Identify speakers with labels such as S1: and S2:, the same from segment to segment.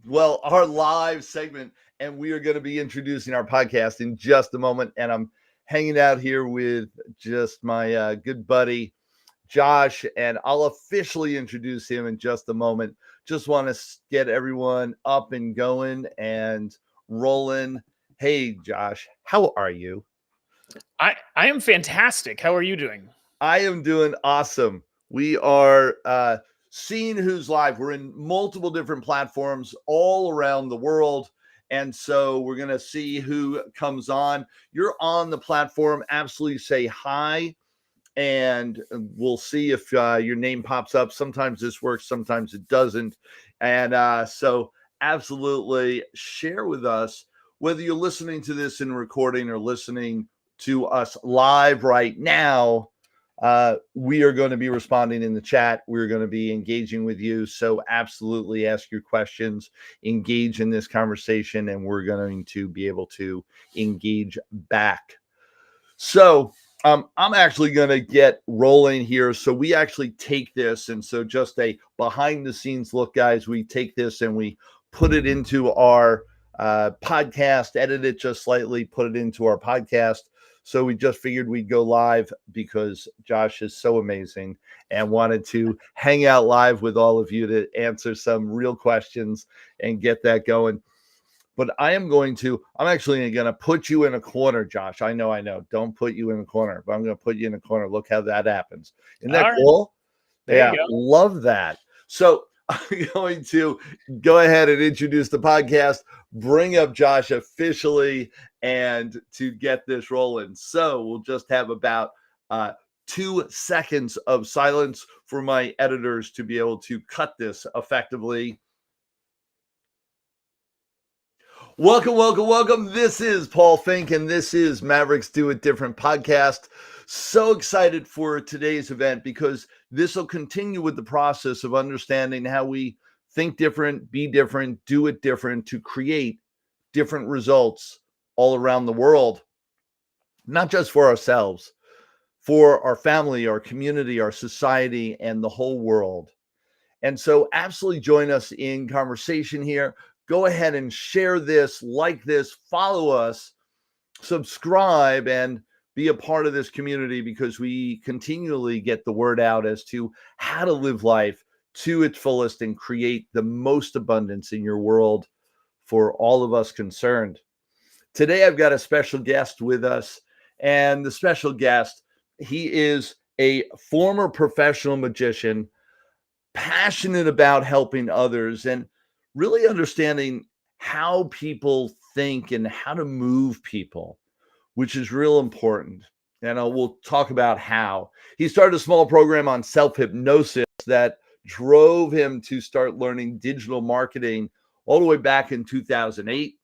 S1: well, our live segment, and we are going to be introducing our podcast in just a moment. And I'm hanging out here with just my good buddy, Josh, and I'll officially introduce him in just a moment. Just want to get everyone up and going and rolling. Hey, Josh, how are you?
S2: I am fantastic. How are you doing?
S1: I am doing awesome. We are seeing who's live. We're in multiple different platforms all around the world. And so we're going to see who comes on. You're on the platform. Absolutely say hi. And we'll see if your name pops up. Sometimes this works, sometimes it doesn't. And so absolutely share with us whether you're listening to this in recording or listening to us live right now. We are going to be responding in the chat. We're going to be engaging with you. So absolutely ask your questions, engage in this conversation, and we're going to be able to engage back. So I'm actually going to get rolling here. So we actually take this. And so just a behind the scenes look, guys, we take this and we put it into our podcast, edit it just slightly, put it into our podcast. So we just figured we'd go live because Josh is so amazing and wanted to hang out live with all of you to answer some real questions and get that going. But I'm actually going to put you in a corner, Josh. I know. Don't put you in a corner, but I'm going to put you in a corner. Look how that happens. Isn't that cool?
S2: There you go.
S1: Love that. So I'm going to go ahead and introduce the podcast, bring up Josh officially, and to get this rolling. So we'll just have about 2 seconds of silence for my editors to be able to cut this effectively. Welcome. This is Paul Finck, and this is Mavericks Do It Different podcast. So excited for today's event because this will continue with the process of understanding how we think different, be different, do it different to create different results all around the world, not just for ourselves, for our family, our community, our society, and the whole world. And so absolutely join us in conversation here. Go ahead and share this, like this, follow us, subscribe, and be a part of this community because we continually get the word out as to how to live life to its fullest and create the most abundance in your world for all of us concerned. Today, I've got a special guest with us, and the special guest, he is a former professional magician, passionate about helping others and really understanding how people think and how to move people, which is real important. And we'll talk about how. He started a small program on self-hypnosis that drove him to start learning digital marketing all the way back in 2008.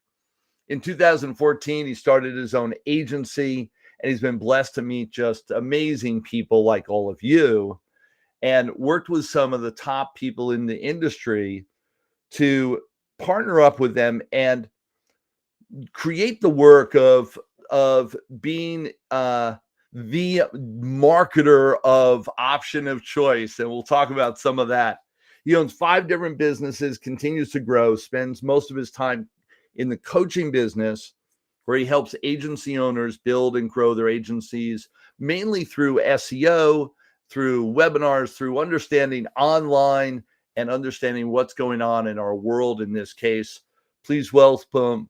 S1: In 2014, he started his own agency, and he's been blessed to meet just amazing people like all of you and worked with some of the top people in the industry to partner up with them and create the work of being the marketer of option of choice. And we'll talk about some of that. He owns 5 different businesses, continues to grow, spends most of his time in the coaching business, where he helps agency owners build and grow their agencies, mainly through SEO, through webinars, through understanding online and understanding what's going on in our world in this case. Please welcome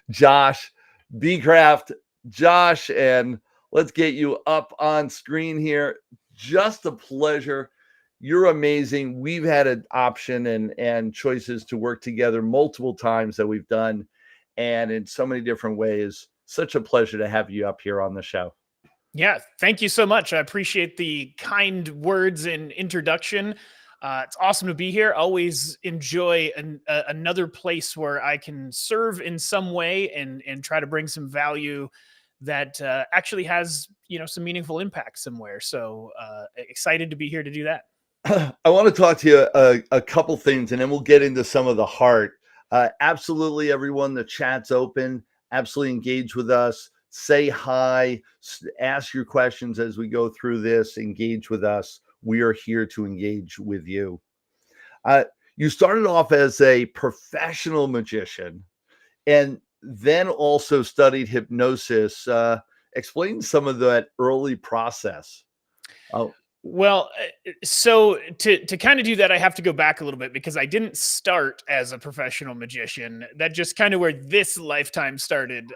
S1: Josh Beechcraft. Josh, and let's get you up on screen here. Just a pleasure. You're amazing. We've had an option and choices to work together multiple times that we've done, and in so many different ways. Such a pleasure to have you up here on the show.
S2: Yeah, thank you so much. I appreciate the kind words and introduction. It's awesome to be here. Always enjoy another place where I can serve in some way and try to bring some value that actually has some meaningful impact somewhere. So excited to be here to do that.
S1: I want to talk to you a couple things, and then we'll get into some of the heart. Absolutely, everyone. The chat's open. Absolutely engage with us. Say hi. Ask your questions as we go through this. Engage with us. We are here to engage with you. you started off as a professional magician and then also studied hypnosis. Explain some of that early process. Oh,
S2: Well, so to kind of do that, I have to go back a little bit because I didn't start as a professional magician. That just kind of where this lifetime started.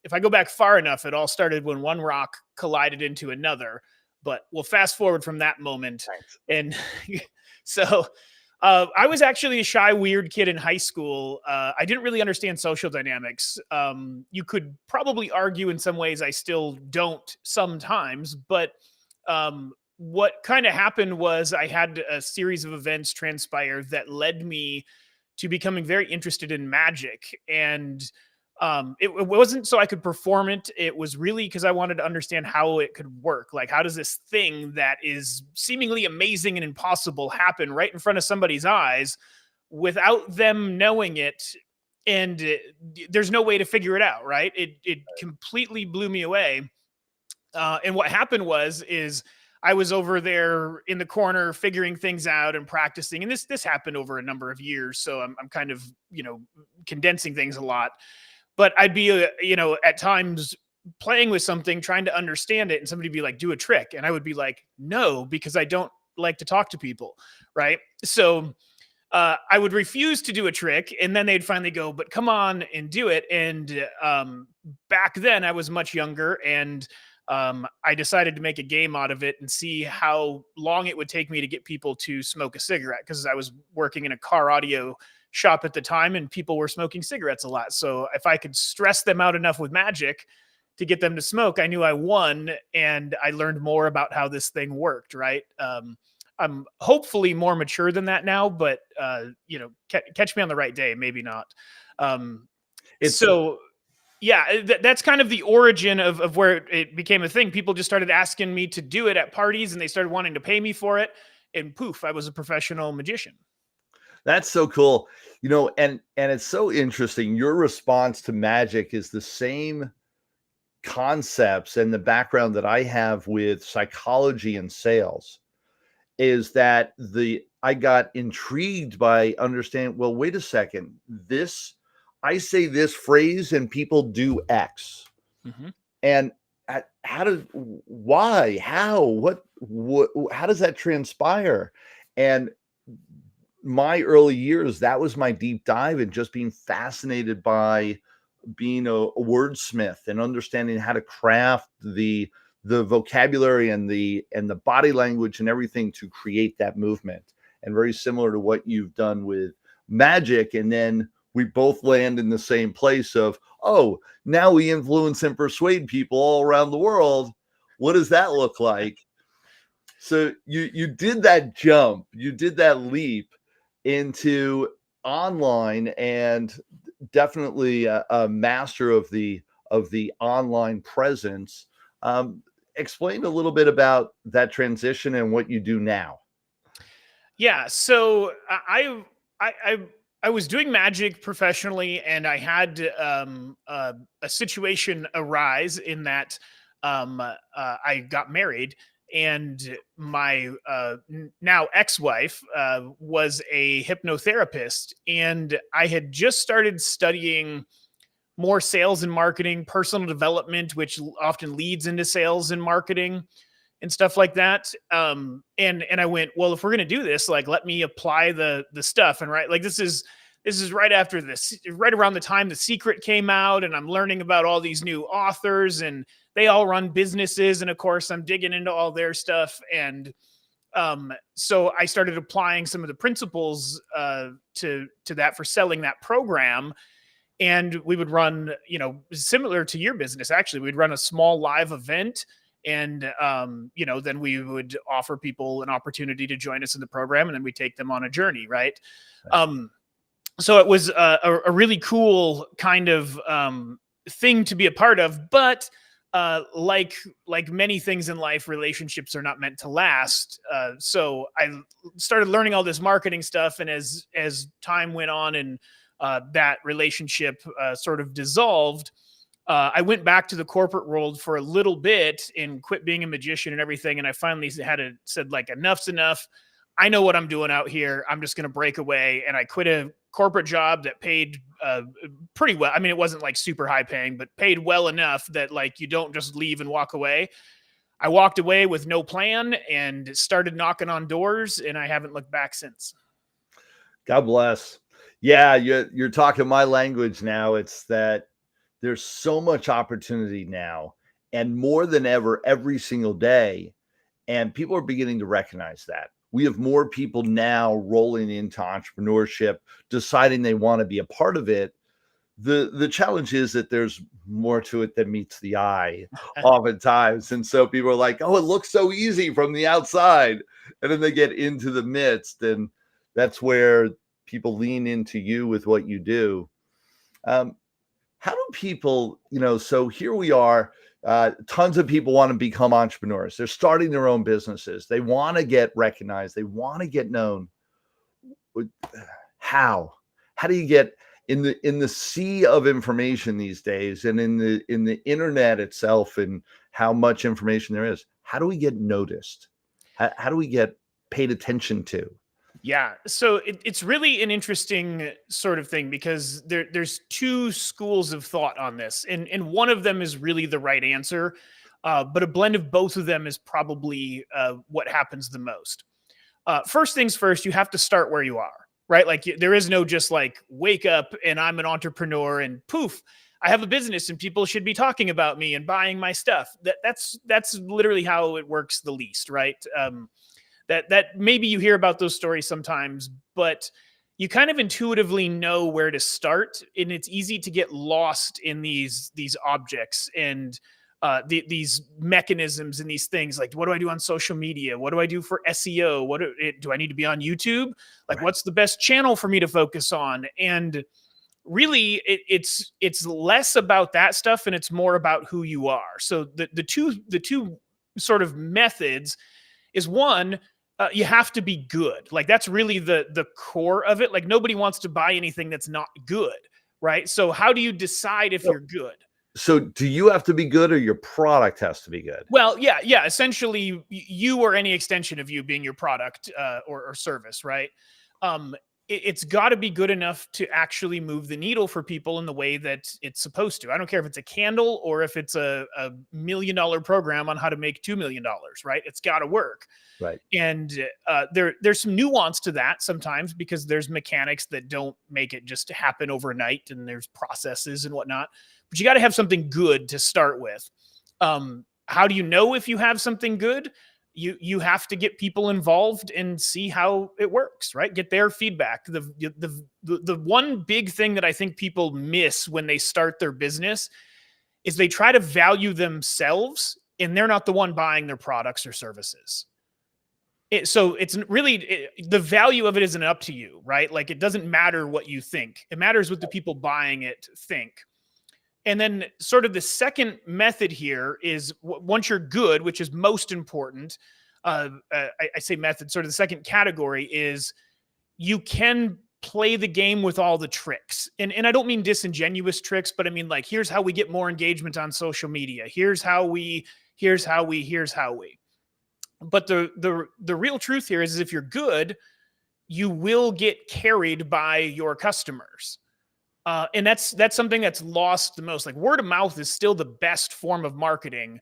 S2: If I go back far enough, it all started when one rock collided into another. But we'll fast forward from that moment,
S1: thanks.
S2: and so I was actually a shy, weird kid in high school. I didn't really understand social dynamics. You could probably argue in some ways I still don't sometimes, but what kind of happened was I had a series of events transpire that led me to becoming very interested in magic. And it wasn't so I could perform it. It was really because I wanted to understand how it could work. Like, how does this thing that is seemingly amazing and impossible happen right in front of somebody's eyes without them knowing it? And there's no way to figure it out, right? It completely blew me away. And what happened is I was over there in the corner figuring things out and practicing. And this happened over a number of years, so I'm kind of condensing things a lot. But I'd be at times playing with something, trying to understand it, and somebody would be like, "Do a trick," and I would be like, "No," because I don't like to talk to people, right? So I would refuse to do a trick, and then they'd finally go, "But come on and do it." And back then, I was much younger, and I decided to make a game out of it and see how long it would take me to get people to smoke a cigarette, because I was working in a car audio shop at the time and people were smoking cigarettes a lot. So if I could stress them out enough with magic to get them to smoke, I knew I won, and I learned more about how this thing worked, right? I'm hopefully more mature than that now, but catch me on the right day, maybe not.
S1: It's
S2: So yeah, that's kind of the origin of where it became a thing. People just started asking me to do it at parties, and they started wanting to pay me for it. And poof, I was a professional magician.
S1: that's so cool. And it's so interesting. Your response to magic is the same concepts and the background that I have with psychology and sales. Is that I got intrigued by understanding, well, wait a second, I say this phrase and people do X.
S2: Mhm.
S1: And how does, why, how, what, how does that transpire? And my early years, that was my deep dive and just being fascinated by being a wordsmith and understanding how to craft the vocabulary and the body language and everything to create that movement. And very similar to what you've done with magic. And then we both land in the same place of, oh, now we influence and persuade people all around the world. What does that look like? So you did that jump, you did that leap into online, and definitely a master of the online presence. Explain a little bit about that transition and what you do now.
S2: Yeah, so I was doing magic professionally, and I had a situation arise in that I got married, and my now ex-wife was a hypnotherapist, and I had just started studying more sales and marketing, personal development, which often leads into sales and marketing and stuff like that. And I went, well, if we're gonna do this, like, let me apply the stuff. And right, like this is right after this, right around the time The Secret came out, and I'm learning about all these new authors, and they all run businesses, and of course I'm digging into all their stuff. And so I started applying some of the principles to that for selling that program. And we would run, similar to your business, actually, we'd run a small live event, and then we would offer people an opportunity to join us in the program, and then we take them on a journey, right? um so it was a really cool kind of thing to be a part of. But like many things in life, relationships are not meant to last. So I started learning all this marketing stuff, and as time went on, and that relationship sort of dissolved, I went back to the corporate world for a little bit and quit being a magician and everything. And I finally said, like, enough's enough. I know what I'm doing out here. I'm just going to break away. And I quit a corporate job that paid pretty well. I mean, it wasn't like super high paying, but paid well enough that like you don't just leave and walk away. I walked away with no plan and started knocking on doors, and I haven't looked back since.
S1: God bless. Yeah, you're talking my language now. It's that there's so much opportunity now, and more than ever, every single day. And people are beginning to recognize that. We have more people now rolling into entrepreneurship, deciding they want to be a part of it. The challenge is that there's more to it than meets the eye oftentimes. And so people are like, oh, it looks so easy from the outside. And then they get into the midst. And that's where people lean into you with what you do. How do people, so here we are, tons of people want to become entrepreneurs. They're starting their own businesses. They want to get recognized. They want to get known. How do you get in the sea of information these days, and in the internet itself, and how much information there is? How do we get noticed? How do we get paid attention to?
S2: Yeah. So it's really an interesting sort of thing, because there's two schools of thought on this. And one of them is really the right answer. But a blend of both of them is probably what happens the most. First things first, you have to start where you are, right? Like there is no just like wake up and I'm an entrepreneur and poof, I have a business and people should be talking about me and buying my stuff. That's literally how it works the least, right? That maybe you hear about those stories sometimes, but you kind of intuitively know where to start, and it's easy to get lost in these objects and these mechanisms and these things. Like, what do I do on social media? What do I do for SEO? Do I need to be on YouTube? Like, what's the best channel for me to focus on? And really, it's less about that stuff, and it's more about who you are. So the two sort of methods is one. You have to be good. Like that's really the core of it. Like nobody wants to buy anything that's not good, right? So how do you decide if you're good?
S1: So do you have to be good, or your product has to be good?
S2: Well, yeah. Essentially, you or any extension of you being your product or service, right? It's got to be good enough to actually move the needle for people in the way that it's supposed to. I don't care if it's a candle or if it's a $1 million program on how to make $2 million, right? It's got to work.
S1: Right.
S2: And there's some nuance to that sometimes, because there's mechanics that don't make it just happen overnight, and there's processes and whatnot. But you got to have something good to start with. How do you know if you have something good? You have to get people involved and see how it works, right? Get their feedback. The one big thing that I think people miss when they start their business is they try to value themselves, and they're not the one buying their products or services. So it's really the value of it isn't up to you, right? Like it doesn't matter what you think. It matters what the people buying it think. And then sort of the second method here is once you're good, which is most important, I say method, sort of the second category is you can play the game with all the tricks. And I don't mean disingenuous tricks, but I mean like, here's how we get more engagement on social media. Here's how we. But the real truth here is if you're good, you will get carried by your customers. And that's something that's lost the most. Like word of mouth is still the best form of marketing,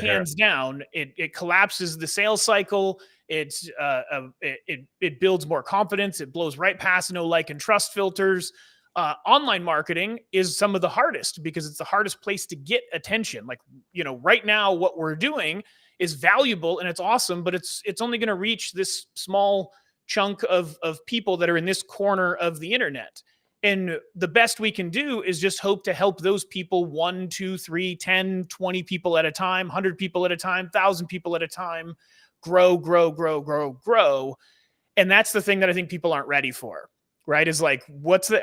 S2: hands down. It collapses the sales cycle. It builds more confidence. It blows right past no like and trust filters. Online marketing is some of the hardest because it's the hardest place to get attention. Like, right now what we're doing is valuable and it's awesome, but it's only going to reach this small chunk of people that are in this corner of the internet. And the best we can do is just hope to help those people 1, 2, 3, 10, 20 people at a time, 100 people at a time, 1,000 people at a time, grow. And that's the thing that I think people aren't ready for, right? Is like,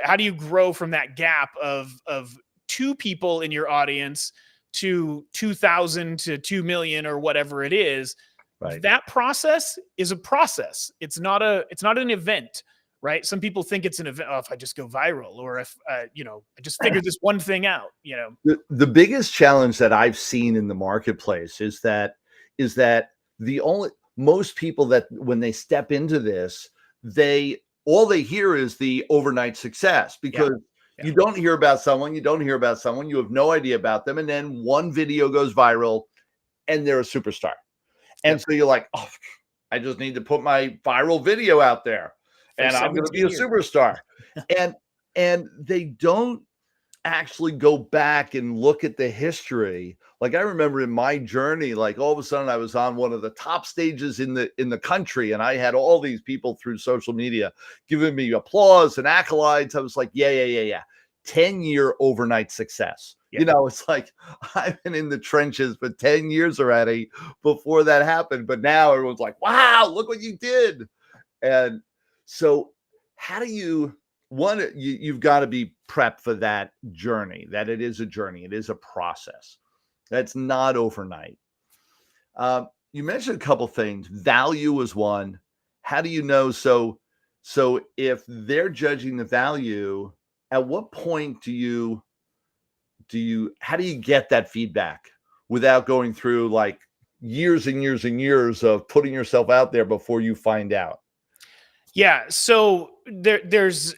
S2: how do you grow from that gap of 2 people in your audience to 2,000 to 2 million or whatever it is? Right. That process is a process. It's not an event. Right. Some people think it's an event. Oh, if I just go viral, or if, I just figured this one thing out, The
S1: biggest challenge that I've seen in the marketplace is that most people that when they step into this, all they hear is the overnight success, because you don't hear about someone, you have no idea about them, and then one video goes viral and they're a superstar. And so you're like, oh, I just need to put my viral video out there and I'm going to be a superstar. and they don't actually go back and look at the history. Like, I remember in my journey, like all of a sudden I was on one of the top stages in the country, and I had all these people through social media giving me applause and accolades. I was like, yeah. 10-year overnight success. It's like I've been in the trenches for 10 years already before that happened. But now everyone's like, wow, look what you did. And so how do you've got to be prepped for that journey, that it is a journey. It is a process. That's not overnight. You mentioned a couple things. Value is one. How do you know? So if they're judging the value, at what point how do you get that feedback without going through like years and years and years of putting yourself out there before you find out?
S2: Yeah. So there's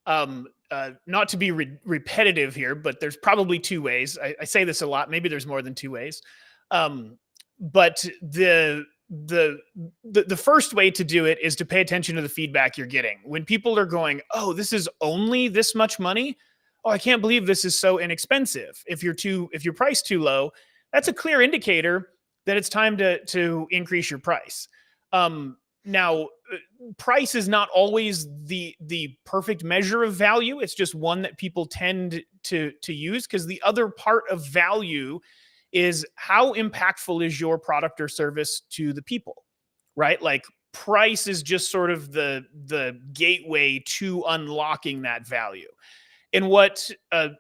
S2: not to be repetitive here, but there's probably two ways. I say this a lot. Maybe there's more than two ways. But the first way to do it is to pay attention to the feedback you're getting. When people are going, oh, this is only this much money. Oh, I can't believe this is so inexpensive. If you're priced too low, that's a clear indicator that it's time to increase your price. Now, price is not always the perfect measure of value. It's just one that people tend to use, because the other part of value is how impactful is your product or service to the people, right? Like, price is just sort of the gateway to unlocking that value. And what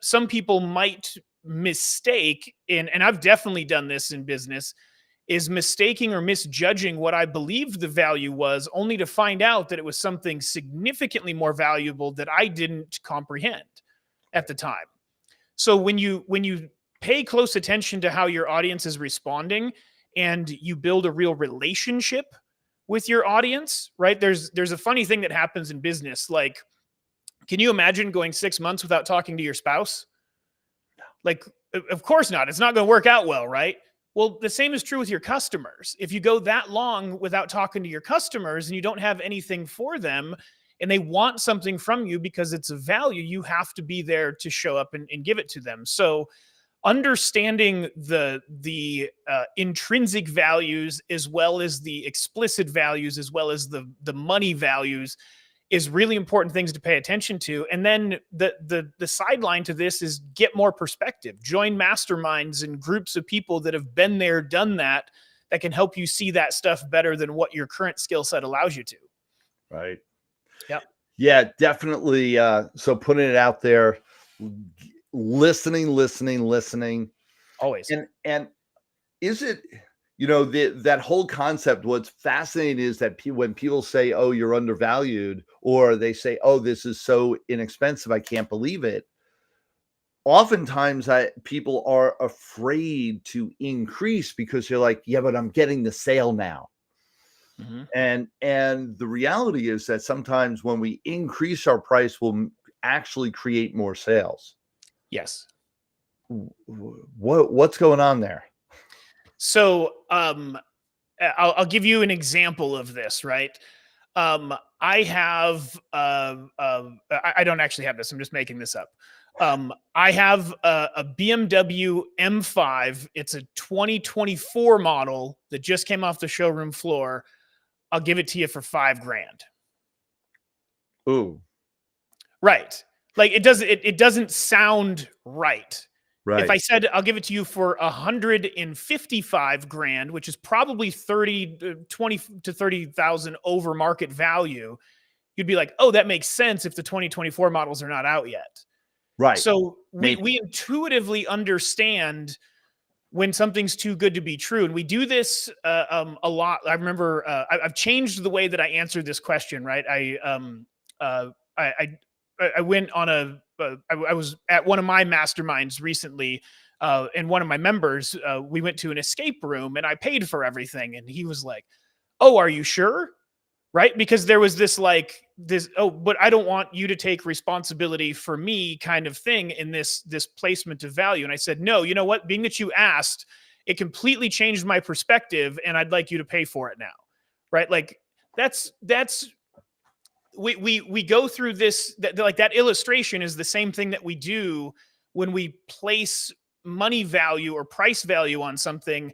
S2: some people might mistake, and I've definitely done this in business, is mistaking or misjudging what I believed the value was, only to find out that it was something significantly more valuable that I didn't comprehend at the time. So when you pay close attention to how your audience is responding and you build a real relationship with your audience, right? There's a funny thing that happens in business. Like, can you imagine going 6 months without talking to your spouse? Like, of course not. It's not going to work out well, right? Well, the same is true with your customers. If you go that long without talking to your customers and you don't have anything for them, and they want something from you because it's a value, you have to be there to show up and give it to them. So understanding the intrinsic values, as well as the explicit values, as well as the money values, is really important things to pay attention to. And then the sideline to this is get more perspective. Join masterminds and groups of people that have been there, done that can help you see that stuff better than what your current skill set allows you to.
S1: Right.
S2: Yep.
S1: Yeah, definitely. So putting it out there, listening.
S2: Always.
S1: And is it, that whole concept, what's fascinating is that when people say, oh, you're undervalued, or they say, oh, this is so inexpensive, I can't believe it. Oftentimes people are afraid to increase because you're like, yeah, but I'm getting the sale now. Mm-hmm. And the reality is that sometimes when we increase our price, we'll actually create more sales.
S2: Yes.
S1: What's going on there?
S2: So I'll give you an example of this, right? I have I don't actually have this. I'm just making this up. I have a BMW M5. It's a 2024 model that just came off the showroom floor. I'll give it to you for $5,000.
S1: Ooh.
S2: Right. Like, it doesn't sound right.
S1: Right.
S2: If I said I'll give it to you for $155,000, which is probably 20 to 30,000 over market value, you'd be like, oh, that makes sense if the 2024 models are not out yet.
S1: Right.
S2: So we intuitively understand when something's too good to be true. And we do this a lot. I remember I've changed the way that I answered this question, right? I went on I was at one of my masterminds recently, and one of my members, we went to an escape room and I paid for everything. And he was like, oh, are you sure? Right? Because there was this, oh, but I don't want you to take responsibility for me kind of thing in this placement of value. And I said, no, you know what? Being that you asked, it completely changed my perspective, and I'd like you to pay for it now. Right? Like that's we go through this, like that illustration is the same thing that we do when we place money value or price value on something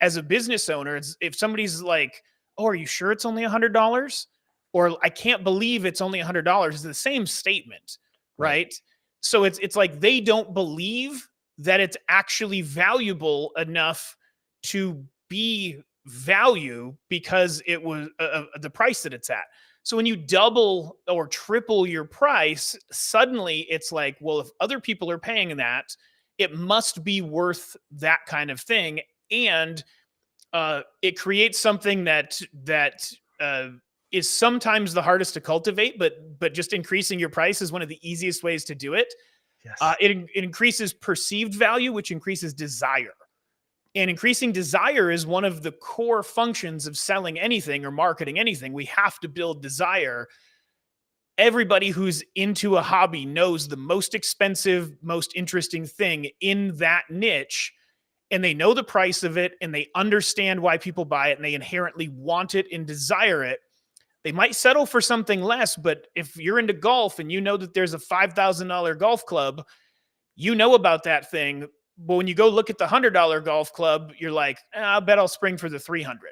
S2: as a business owner. If somebody's like, oh, are you sure it's only $100? Or I can't believe it's only $100, it's the same statement,
S1: Right.
S2: right? So it's like they don't believe that it's actually valuable enough to be value because it was the price that it's at. So when you double or triple your price, suddenly it's like, well, if other people are paying that, it must be worth that kind of thing. And it creates something that is sometimes the hardest to cultivate, but just increasing your price is one of the easiest ways to do it.
S1: Yes.
S2: It increases perceived value, which increases desire. And increasing desire is one of the core functions of selling anything or marketing anything. We have to build desire. Everybody who's into a hobby knows the most expensive, most interesting thing in that niche, and they know the price of it, and they understand why people buy it, and they inherently want it and desire it. They might settle for something less, but if you're into golf and you know that there's a $5,000 golf club, you know about that thing. But when you go look at the $100 golf club, you're like, I bet I'll spring for the 300,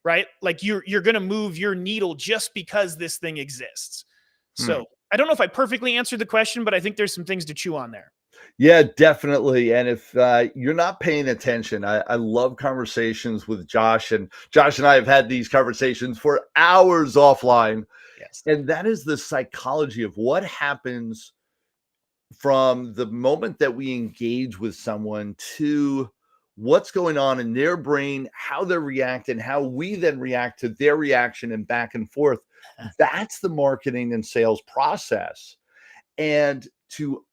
S2: right? Like you're going to move your needle just because this thing exists.
S1: Hmm.
S2: So I don't know if I perfectly answered the question, but I think there's some things to chew on there.
S1: Yeah, definitely. And if you're not paying attention, I love conversations with Josh, and Josh and I have had these conversations for hours offline.
S2: Yes.
S1: And that is the psychology of what happens from the moment that we engage with someone to what's going on in their brain, how they're reacting, how we then react to their reaction, and back and forth. That's the marketing and sales process. And to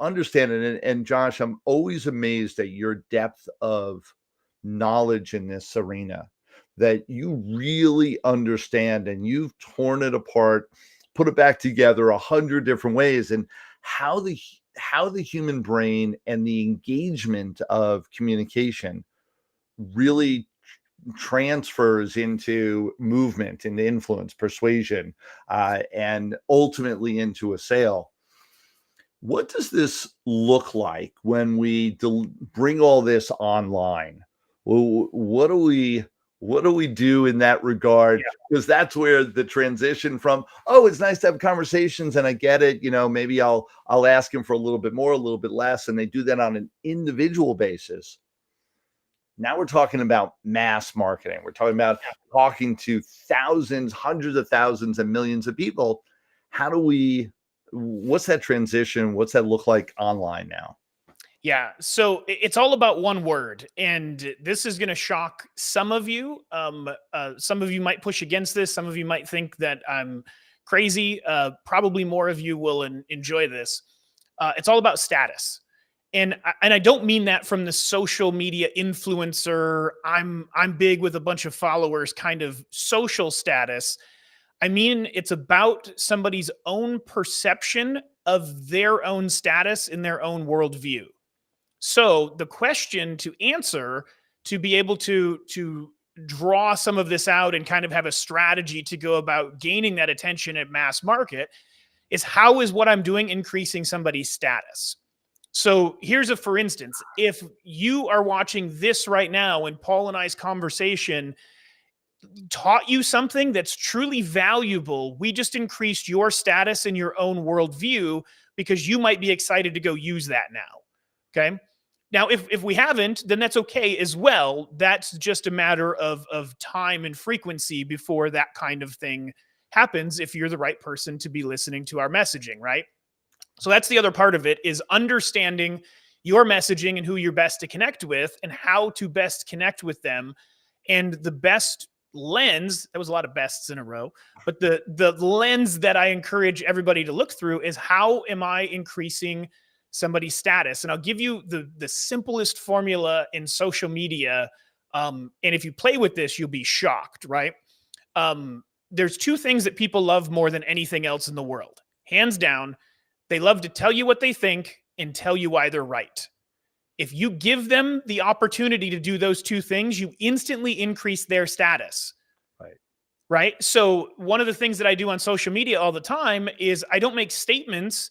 S1: understand it, and Josh, I'm always amazed at your depth of knowledge in this arena, that you really understand and you've torn it apart, put it back together 100 different ways, and how the human brain and the engagement of communication really transfers into movement, into influence, persuasion, and ultimately into a sale. What does this look like when we bring all this online? Well, what do we do in that regard?
S2: Yeah.
S1: Because that's where the transition from, oh, it's nice to have conversations, and I get it. Maybe I'll ask him for a little bit more, a little bit less, and they do that on an individual basis. Now we're talking about mass marketing. We're talking about talking to thousands, hundreds of thousands, and millions of people. What's that transition? What's that look like online now?
S2: Yeah. So it's all about one word. And this is going to shock some of you. Some of you might push against this. Some of you might think that I'm crazy. Probably more of you will enjoy this. It's all about status. And I don't mean that from the social media influencer, I'm big with a bunch of followers kind of social status. I mean, it's about somebody's own perception of their own status in their own worldview. So the question to answer, to be able to draw some of this out and kind of have a strategy to go about gaining that attention at mass market, is how is what I'm doing increasing somebody's status? So here's a for instance, if you are watching this right now and Paul and I's conversation taught you something that's truly valuable, we just increased your status in your own worldview because you might be excited to go use that now. Okay. Now, if we haven't, then that's okay as well. That's just a matter of time and frequency before that kind of thing happens if you're the right person to be listening to our messaging, right? So that's the other part of it, is understanding your messaging and who you're best to connect with and how to best connect with them. And the best lens, that was a lot of bests in a row, but the lens that I encourage everybody to look through is, how am I increasing somebody's status? And I'll give you the simplest formula in social media And if you play with this, you'll be shocked, right? There's two things that people love more than anything else in the world. Hands down, they love to tell you what they think and tell you why they're right. If you give them the opportunity to do those two things, you instantly increase their status. Right. So one of the things that I do on social media all the time is I don't make statements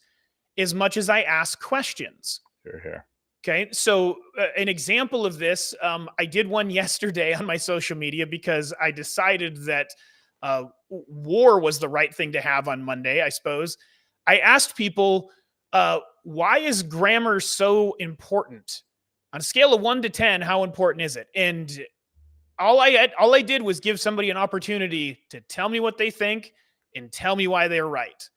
S2: as much as I ask questions.
S1: Here.
S2: Okay. So an example of this, I did one yesterday on my social media because I decided that war was the right thing to have on Monday, I suppose. I asked people, why is grammar so important? On a scale of 1 to 10, how important is it? And all I did was give somebody an opportunity to tell me what they think and tell me why they're right.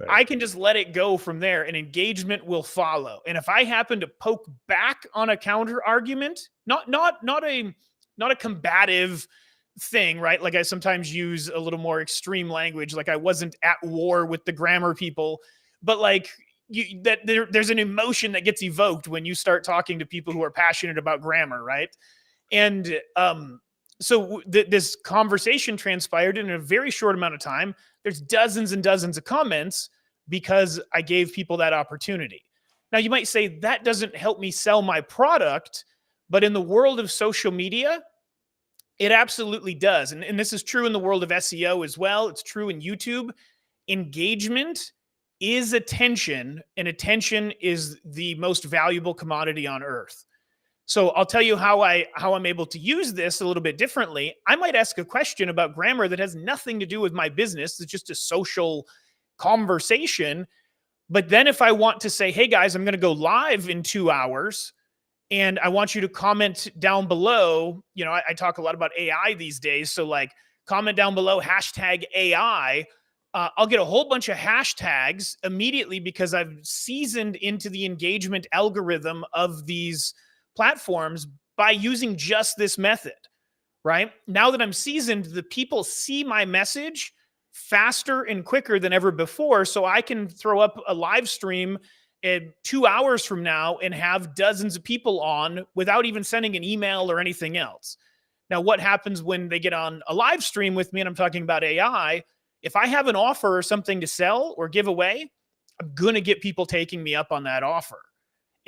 S2: I can just let it go from there and engagement will follow. And if I happen to poke back on a counter argument, not a combative thing, right? Like I sometimes use a little more extreme language, like I wasn't at war with the grammar people, but like there's an emotion that gets evoked when you start talking to people who are passionate about grammar, right? And so this conversation transpired in a very short amount of time. There's dozens and dozens of comments because I gave people that opportunity. Now, you might say that doesn't help me sell my product, but in the world of social media, it absolutely does. And this is true in the world of SEO as well. It's true in YouTube. Engagement is attention, and attention is the most valuable commodity on earth. So I'll tell you how I'm able to use this a little bit differently. I might ask a question about grammar that has nothing to do with my business. It's just a social conversation. But then if I want to say, hey guys, I'm going to go live in 2 hours and I want you to comment down below, I talk a lot about AI these days. So like comment down below #AI. I'll get a whole bunch of hashtags immediately because I've seasoned into the engagement algorithm of these platforms by using just this method, right? Now that I'm seasoned, the people see my message faster and quicker than ever before. So I can throw up a live stream 2 hours from now and have dozens of people on without even sending an email or anything else. Now, what happens when they get on a live stream with me and I'm talking about AI? If I have an offer or something to sell or give away, I'm going to get people taking me up on that offer.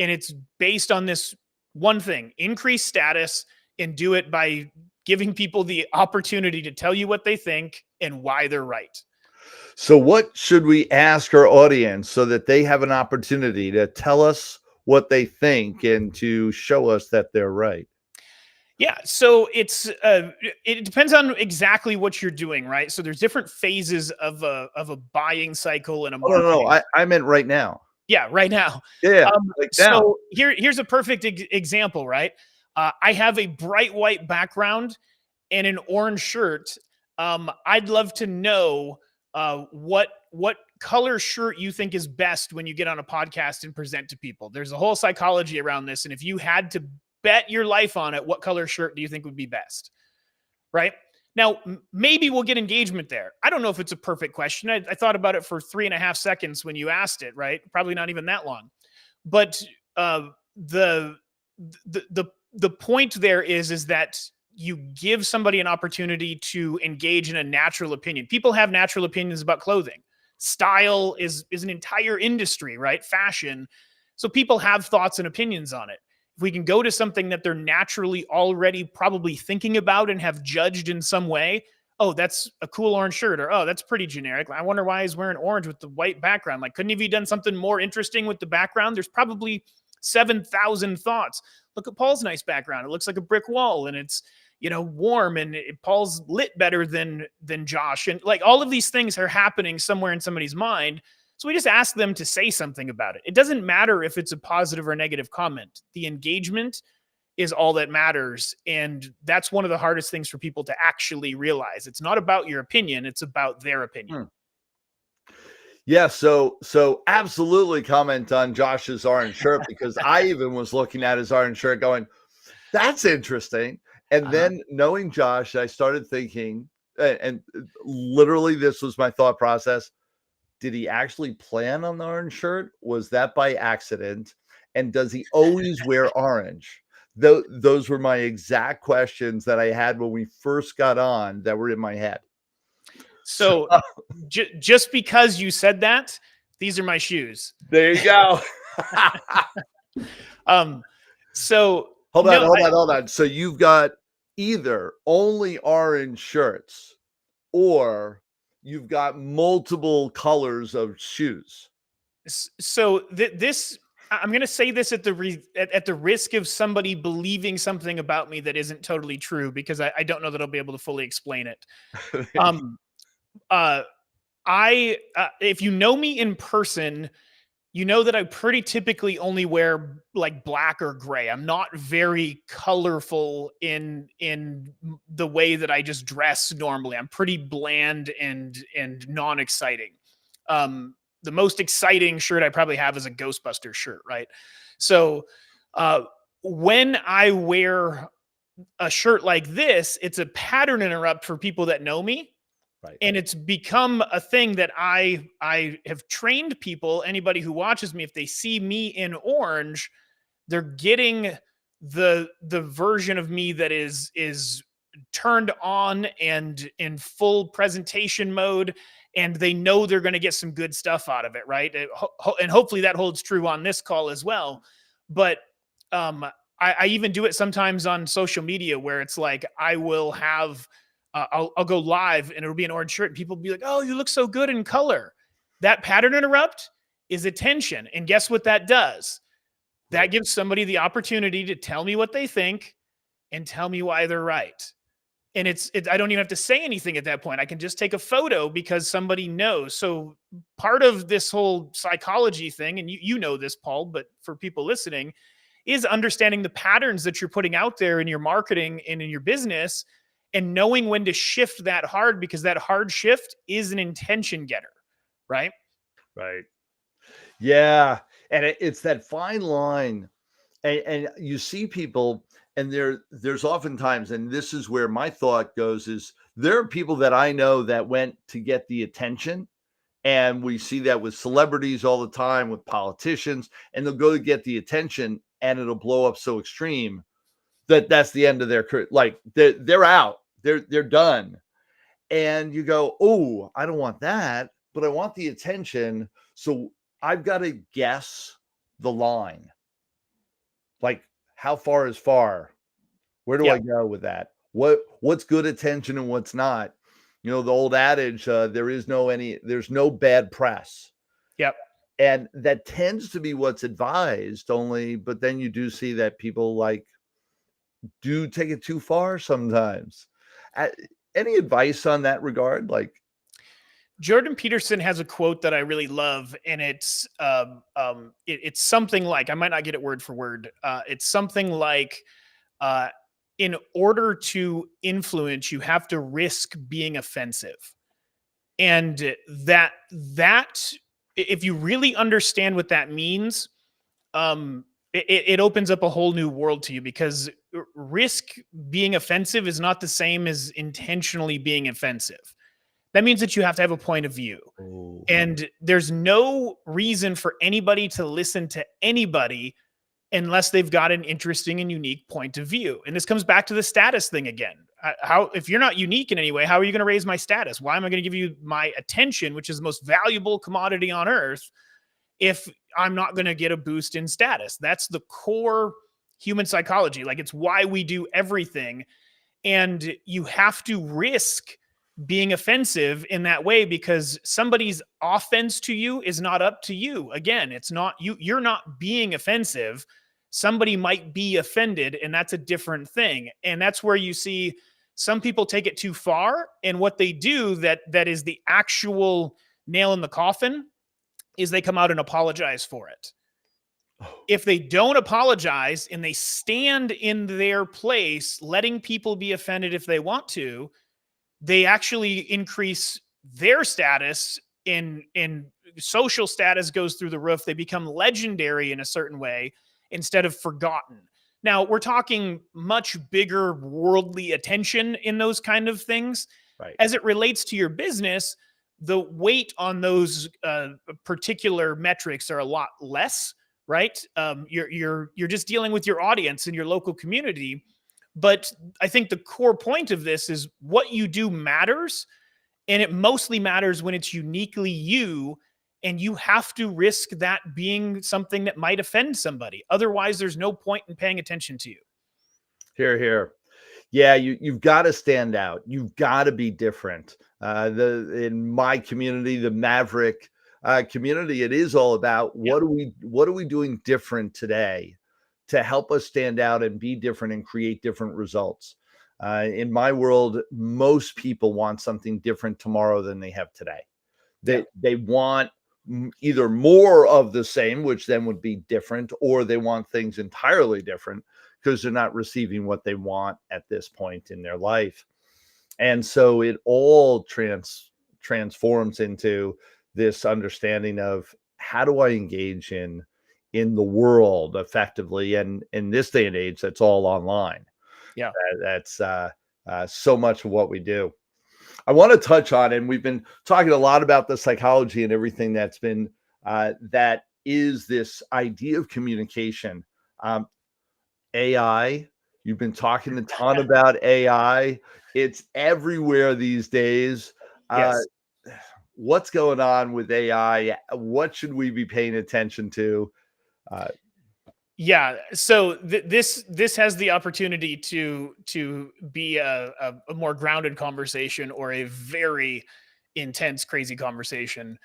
S2: And it's based on this one thing: increase status, and do it by giving people the opportunity to tell you what they think and why they're right.
S1: So what should we ask our audience so that they have an opportunity to tell us what they think and to show us that they're right?
S2: Yeah, so it depends on exactly what you're doing, right? So there's different phases of a buying cycle and a marketing.
S1: No. I meant right now.
S2: Yeah, right now.
S1: Yeah, like now.
S2: So here's a perfect example, right? I have a bright white background and an orange shirt. I'd love to know what color shirt you think is best when you get on a podcast and present to people. There's a whole psychology around this, and if you had to bet your life on it, what color shirt do you think would be best? Right? Now, maybe we'll get engagement there. I don't know if it's a perfect question. I thought about it for 3.5 seconds when you asked it, right? Probably not even that long. But the point there is that you give somebody an opportunity to engage in a natural opinion. People have natural opinions about clothing. Style is an entire industry, right? Fashion. So people have thoughts and opinions on it. If we can go to something that they're naturally already probably thinking about and have judged in some way, oh, that's a cool orange shirt, or oh, that's pretty generic. I wonder why he's wearing orange with the white background. Like, couldn't he have done something more interesting with the background? There's probably 7,000 thoughts. Look at Paul's nice background. It looks like a brick wall and it's, warm, and Paul's lit better than Josh. And like all of these things are happening somewhere in somebody's mind. So we just ask them to say something about it. It doesn't matter if it's a positive or negative comment. The engagement is all that matters. And that's one of the hardest things for people to actually realize. It's not about your opinion. It's about their opinion.
S1: Yeah. So absolutely comment on Josh's orange shirt, because I even was looking at his orange shirt going, that's interesting. And then knowing Josh, I started thinking, and literally this was my thought process. Did he actually plan on the orange shirt? Was that by accident? And does he always wear orange? those were my exact questions that I had when we first got on that were in my head.
S2: So just because you said that, these are my shoes.
S1: There you go.
S2: So
S1: hold
S2: no,
S1: on. So you've got either only orange shirts or you've got multiple colors of shoes.
S2: So this, I'm going to say this at the risk of somebody believing something about me that isn't totally true, because I don't know that I'll be able to fully explain it. If you know me in person, you know that I pretty typically only wear like black or gray. I'm not very colorful in the way that I just dress normally. I'm pretty bland and non-exciting. The most exciting shirt I probably have is a Ghostbusters shirt, right? So when I wear a shirt like this, it's a pattern interrupt for people that know me.
S1: Right.
S2: And it's become a thing that I have trained people, anybody who watches me, if they see me in orange, they're getting the version of me that is turned on and in full presentation mode, and they know they're going to get some good stuff out of it, right? And hopefully that holds true on this call as well. But I even do it sometimes on social media where it's like I will have I'll go live and it'll be an orange shirt and people will be like, "Oh, you look so good in color." That pattern interrupt is attention. And guess what that does? That gives somebody the opportunity to tell me what they think and tell me why they're right. And I don't even have to say anything at that point. I can just take a photo because somebody knows. So part of this whole psychology thing, and you know this, Paul, but for people listening, is understanding the patterns that you're putting out there in your marketing and in your business, and knowing when to shift that hard, because that hard shift is an intention getter, right?
S1: Right. Yeah. And it's that fine line. And you see people, and there's oftentimes, and this is where my thought goes, is there are people that I know that went to get the attention. And we see that with celebrities all the time, with politicians, and they'll go to get the attention and it'll blow up so extreme that that's the end of their career. Like they're out, they're done. And you go, oh, I don't want that, but I want the attention. So I've got to guess the line. Like, how far is far? Where do I go with that? What's good attention and what's not? You know, the old adage, there's no bad press.
S2: Yep.
S1: And that tends to be what's advised only, but then you do see that people like do take it too far sometimes. Any advice on that regard? Like,
S2: Jordan Peterson has a quote that I really love, and it's something like, I might not get it word for word. It's something like, in order to influence, you have to risk being offensive. And that if you really understand what that means, it opens up a whole new world to you, because risk being offensive is not the same as intentionally being offensive. That means that you have to have a point of view.
S1: oh,
S2: And there's no reason for anybody to listen to anybody unless they've got an interesting and unique point of view. And this comes back to the status thing again. If you're not unique in any way, how are you going to raise my status? Why am I going to give you my attention, which is the most valuable commodity on earth, if I'm not going to get a boost in status? That's the core human psychology. Like, it's why we do everything. And you have to risk being offensive in that way, because somebody's offense to you is not up to you. Again, it's not you. You're not being offensive. Somebody might be offended, and that's a different thing. And that's where you see some people take it too far. And what they do that is the actual nail in the coffin is they come out and apologize for it. If they don't apologize and they stand in their place, letting people be offended if they want to, they actually increase their status in social status goes through the roof. They become legendary in a certain way instead of forgotten. Now, we're talking much bigger worldly attention in those kind of things.
S1: right.
S2: As it relates to your business, the weight on those particular metrics are a lot less. right? You're just dealing with your audience and your local community. But I think the core point of this is what you do matters, and it mostly matters when it's uniquely you, and you have to risk that being something that might offend somebody. Otherwise, there's no point in paying attention to you.
S1: Here, here. Yeah, you've got to stand out. You've got to be different. In my community, the Maverick community, it is all about what are we doing different today to help us stand out and be different and create different results. In my world, most people want something different tomorrow than they have today. They want either more of the same, which then would be different, or they want things entirely different because they're not receiving what they want at this point in their life. And so it all transforms into this understanding of how do I engage in the world effectively. And in this day and age, that's all online.
S2: Yeah.
S1: That's so much of what we do. I want to touch on, and we've been talking a lot about the psychology and everything that's been, that is this idea of communication. AI, you've been talking a ton about AI. It's everywhere these days.
S2: Yes.
S1: What's going on with AI? What should we be paying attention to?
S2: Yeah. So this has the opportunity to be a more grounded conversation or a very intense, crazy conversation.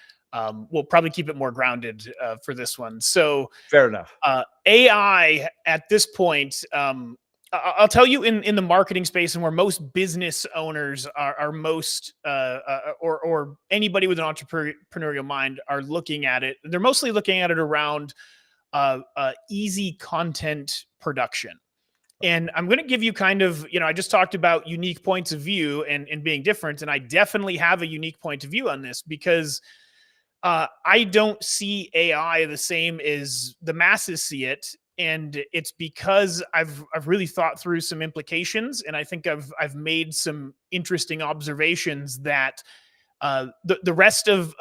S2: We'll probably keep it more grounded for this one. So
S1: Fair enough.
S2: AI at this point, I'll tell you in the marketing space and where most business owners are most, or anybody with an entrepreneurial mind are looking at it. They're mostly looking at it around easy content production. And I'm going to give you kind of, I just talked about unique points of view and being different. And I definitely have a unique point of view on this because I don't see AI the same as the masses see it. And it's because I've really thought through some implications. And I think I've made some interesting observations that the rest of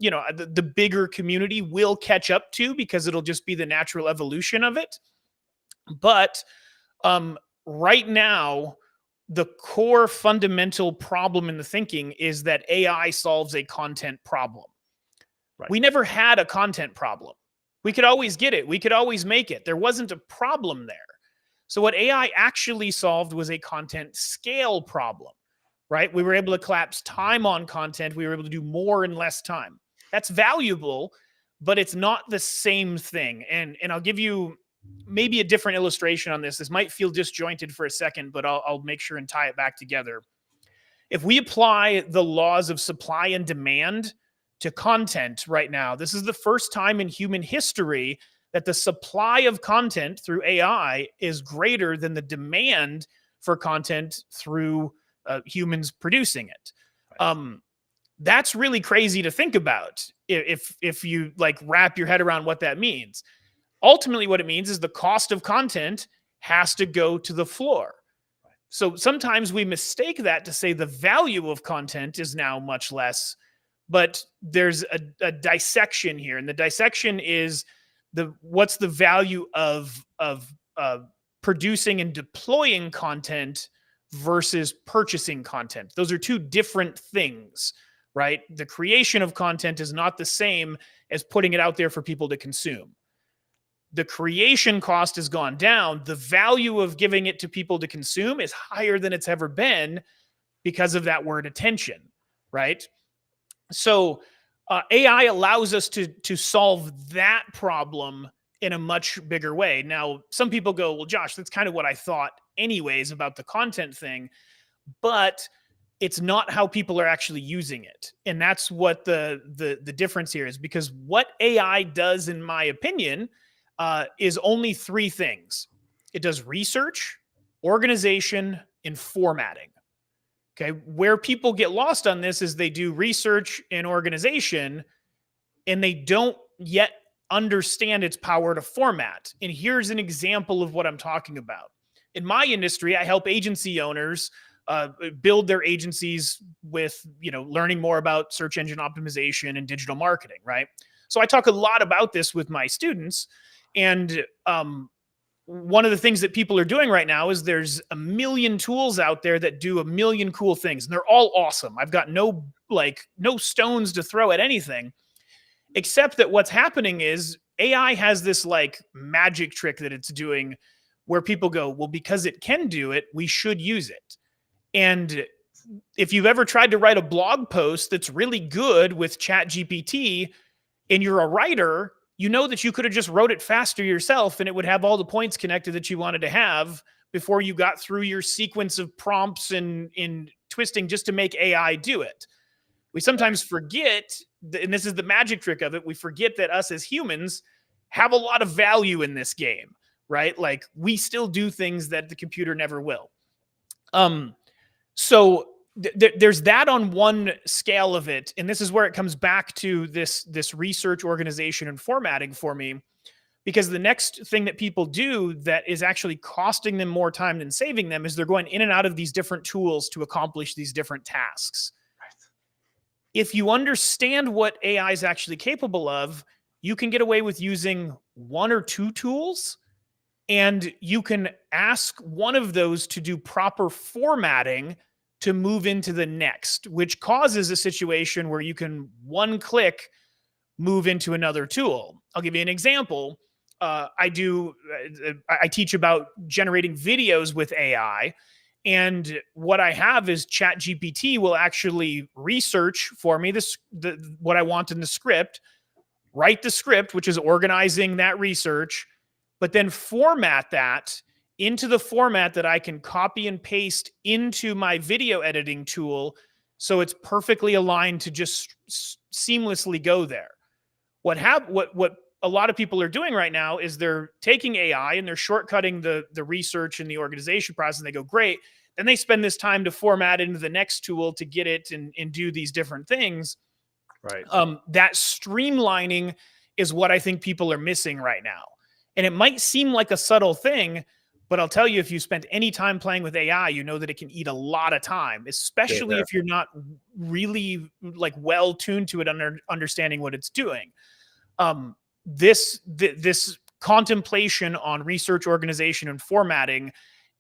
S2: the bigger community will catch up to, because it'll just be the natural evolution of it. But right now, the core fundamental problem in the thinking is that AI solves a content problem. Right. We never had a content problem. We could always get it. We could always make it. There wasn't a problem there. So what AI actually solved was a content scale problem, right? We were able to collapse time on content. We were able to do more in less time. That's valuable, but it's not the same thing. And I'll give you maybe a different illustration on this. This might feel disjointed for a second, but I'll make sure and tie it back together. If we apply the laws of supply and demand to content right now, this is the first time in human history that the supply of content through AI is greater than the demand for content through humans producing it. That's really crazy to think about if you like wrap your head around what that means. Ultimately, what it means is the cost of content has to go to the floor. So sometimes we mistake that to say the value of content is now much less, but there's a dissection here. And the dissection is what's the value of producing and deploying content versus purchasing content. Those are two different things, right? The creation of content is not the same as putting it out there for people to consume. The creation cost has gone down. The value of giving it to people to consume is higher than it's ever been because of that word attention, right? So AI allows us to solve that problem in a much bigger way. Now, some people go, well, Josh, that's kind of what I thought anyways about the content thing, but it's not how people are actually using it. And that's what the difference here is, because what AI does, in my opinion, is only three things. It does research, organization, and formatting. Okay. Where people get lost on this is they do research and organization, and they don't yet understand its power to format. And here's an example of what I'm talking about. In my industry, I help agency owners build their agencies with, learning more about search engine optimization and digital marketing, right? So I talk a lot about this with my students. And one of the things that people are doing right now is there's a million tools out there that do a million cool things, and they're all awesome. I've got no stones to throw at anything, except that what's happening is AI has this like magic trick that it's doing where people go, well, because it can do it, we should use it. And if you've ever tried to write a blog post that's really good with Chat GPT and you're a writer, you know that you could have just wrote it faster yourself and it would have all the points connected that you wanted to have before you got through your sequence of prompts and in twisting just to make AI do it. We sometimes forget, and this is the magic trick of it, we forget that us as humans have a lot of value in this game, right? Like we still do things that the computer never will. So there's that on one scale of it. And this is where it comes back to this research organization and formatting for me, because the next thing that people do that is actually costing them more time than saving them is they're going in and out of these different tools to accomplish these different tasks. If you understand what AI is actually capable of, you can get away with using one or two tools, and you can ask one of those to do proper formatting to move into the next, which causes a situation where you can one click move into another tool. I'll give you an example. I teach about generating videos with AI. And what I have is Chat GPT will actually research for me what I want in the script, write the script, which is organizing that research, but then format that into the format that I can copy and paste into my video editing tool. So it's perfectly aligned to just seamlessly go there. What a lot of people are doing right now is they're taking AI and they're shortcutting the research and the organization process. And they go, great. Then they spend this time to format into the next tool to get it and do these different things.
S1: Right.
S2: That streamlining is what I think people are missing right now. And it might seem like a subtle thing, but I'll tell you, if you spent any time playing with AI, you know that it can eat a lot of time, especially if you're not really like well tuned to it, understanding what it's doing. This contemplation on research organization and formatting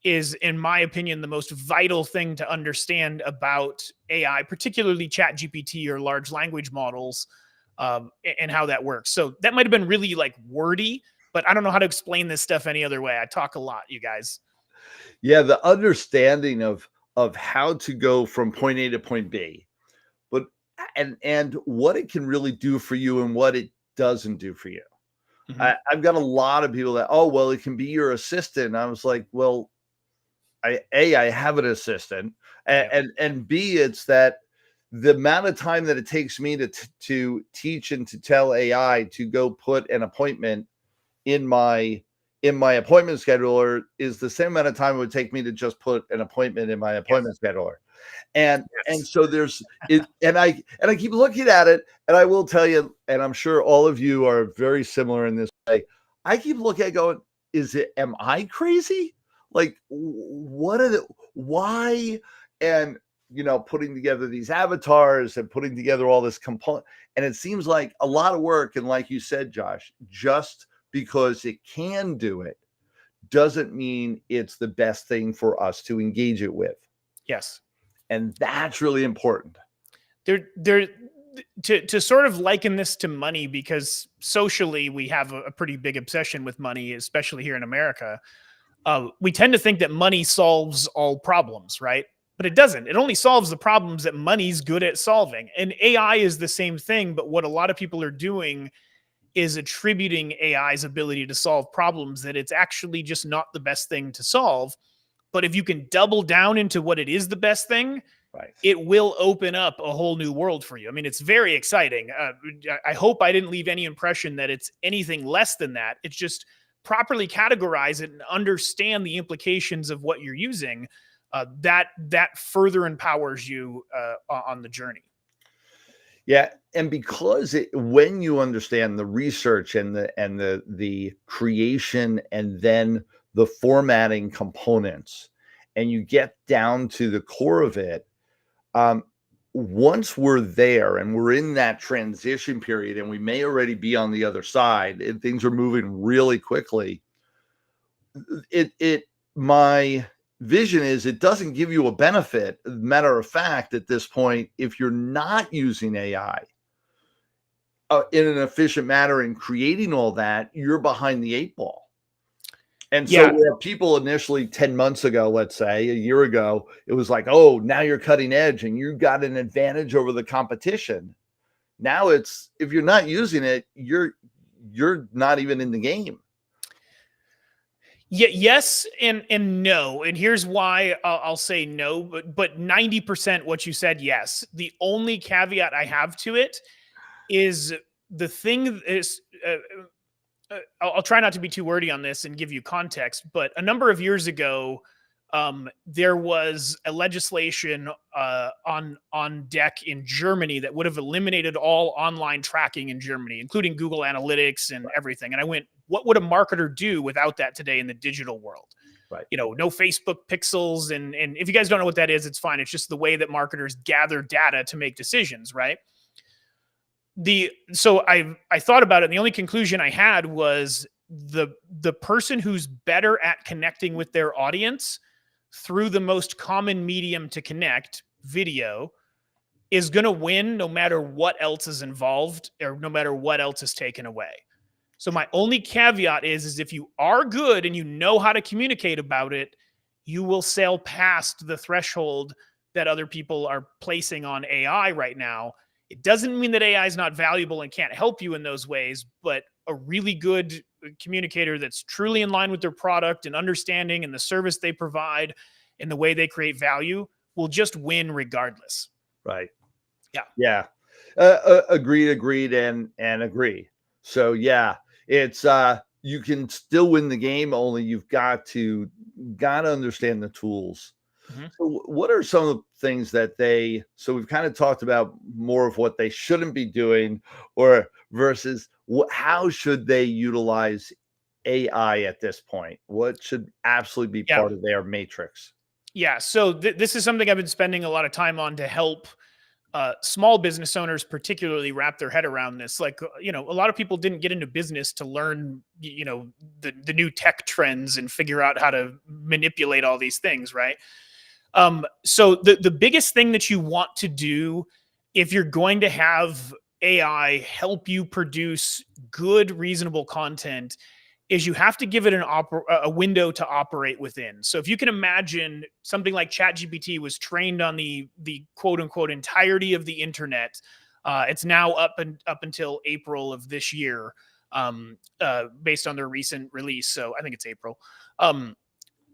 S2: is, in my opinion, the most vital thing to understand about AI, particularly Chat GPT or large language models, and how that works. So that might have been really like wordy, but I don't know how to explain this stuff any other way. I talk a lot, you guys.
S1: Yeah, the understanding of how to go from point A to point B, but and what it can really do for you and what it doesn't do for you.
S2: Mhm.
S1: I've got a lot of people that, oh, well, it can be your assistant. I was like, well, I have an assistant, and B, it's that the amount of time that it takes me to teach and to tell AI to go put an appointment in my appointment scheduler is the same amount of time it would take me to just put an appointment in my appointment scheduler. And so there's it, and I keep looking at it, and I will tell you, and I'm sure all of you are very similar in this way. I keep looking at it going, am I crazy? Like, what are the why? And putting together these avatars and putting together all this component, and it seems like a lot of work. And like you said, Josh, just because it can do it doesn't mean it's the best thing for us to engage it with.
S2: Yes.
S1: And that's really important.
S2: To sort of liken this to money, because socially we have a pretty big obsession with money, especially here in America. We tend to think that money solves all problems, right? But it doesn't. It only solves the problems that money's good at solving. And AI is the same thing, but what a lot of people are doing is attributing AI's ability to solve problems that it's actually just not the best thing to solve. But if you can double down into what it is the best thing,
S1: Right.
S2: it will open up a whole new world for you. I mean, it's very exciting. I hope I didn't leave any impression that it's anything less than that. It's just properly categorize it and understand the implications of what you're using. That further empowers you on the journey.
S1: Yeah, and because when you understand the research and the creation and then the formatting components, and you get down to the core of it, once we're there and we're in that transition period and we may already be on the other side and things are moving really quickly, my vision is it doesn't give you a benefit. Matter of fact, at this point, if you're not using AI in an efficient manner in creating all that, you're behind the eight ball. And so
S2: Yeah.
S1: where people initially 10 months ago, let's say a year ago, it was like, oh, now you're cutting edge and you got an advantage over the competition. Now it's, if you're not using it, you're not even in the game.
S2: Yeah, yes, and no. And here's why I'll say no, but 90% what you said, yes. The only caveat I have to it is the thing is I'll try not to be too wordy on this and give you context, but a number of years ago, there was a legislation on deck in Germany that would have eliminated all online tracking in Germany, including Google Analytics and everything. And I went, what would a marketer do without that today in the digital world?
S1: Right.
S2: You know, no Facebook pixels. And if you guys don't know what that is, it's fine. It's just the way that marketers gather data to make decisions, right? So I thought about it, and the only conclusion I had was the person who's better at connecting with their audience through the most common medium to connect, video, is going to win no matter what else is involved or no matter what else is taken away. So my only caveat is if you are good and you know how to communicate about it, you will sail past the threshold that other people are placing on AI right now. It doesn't mean that AI is not valuable and can't help you in those ways, but a really good communicator that's truly in line with their product and understanding and the service they provide and the way they create value will just win regardless.
S1: Right.
S2: Yeah.
S1: Yeah. Agreed, and agree. So yeah, it's you can still win the game, only you've got to understand the tools. Mm-hmm. So what are some of the things that so we've kind of talked about more of what they shouldn't be doing or versus how should they utilize AI at this point? What should absolutely be part of their matrix?
S2: Yeah. So this is something I've been spending a lot of time on to help small business owners particularly wrap their head around this. Like, you know, a lot of people didn't get into business to learn, you know, the new tech trends and figure out how to manipulate all these things, right? So the biggest thing that you want to do if you're going to have AI help you produce good, reasonable content is you have to give it a window to operate within. So if you can imagine something like ChatGPT was trained on the quote unquote entirety of the internet, it's now up until April of this year, based on their recent release. So I think it's April.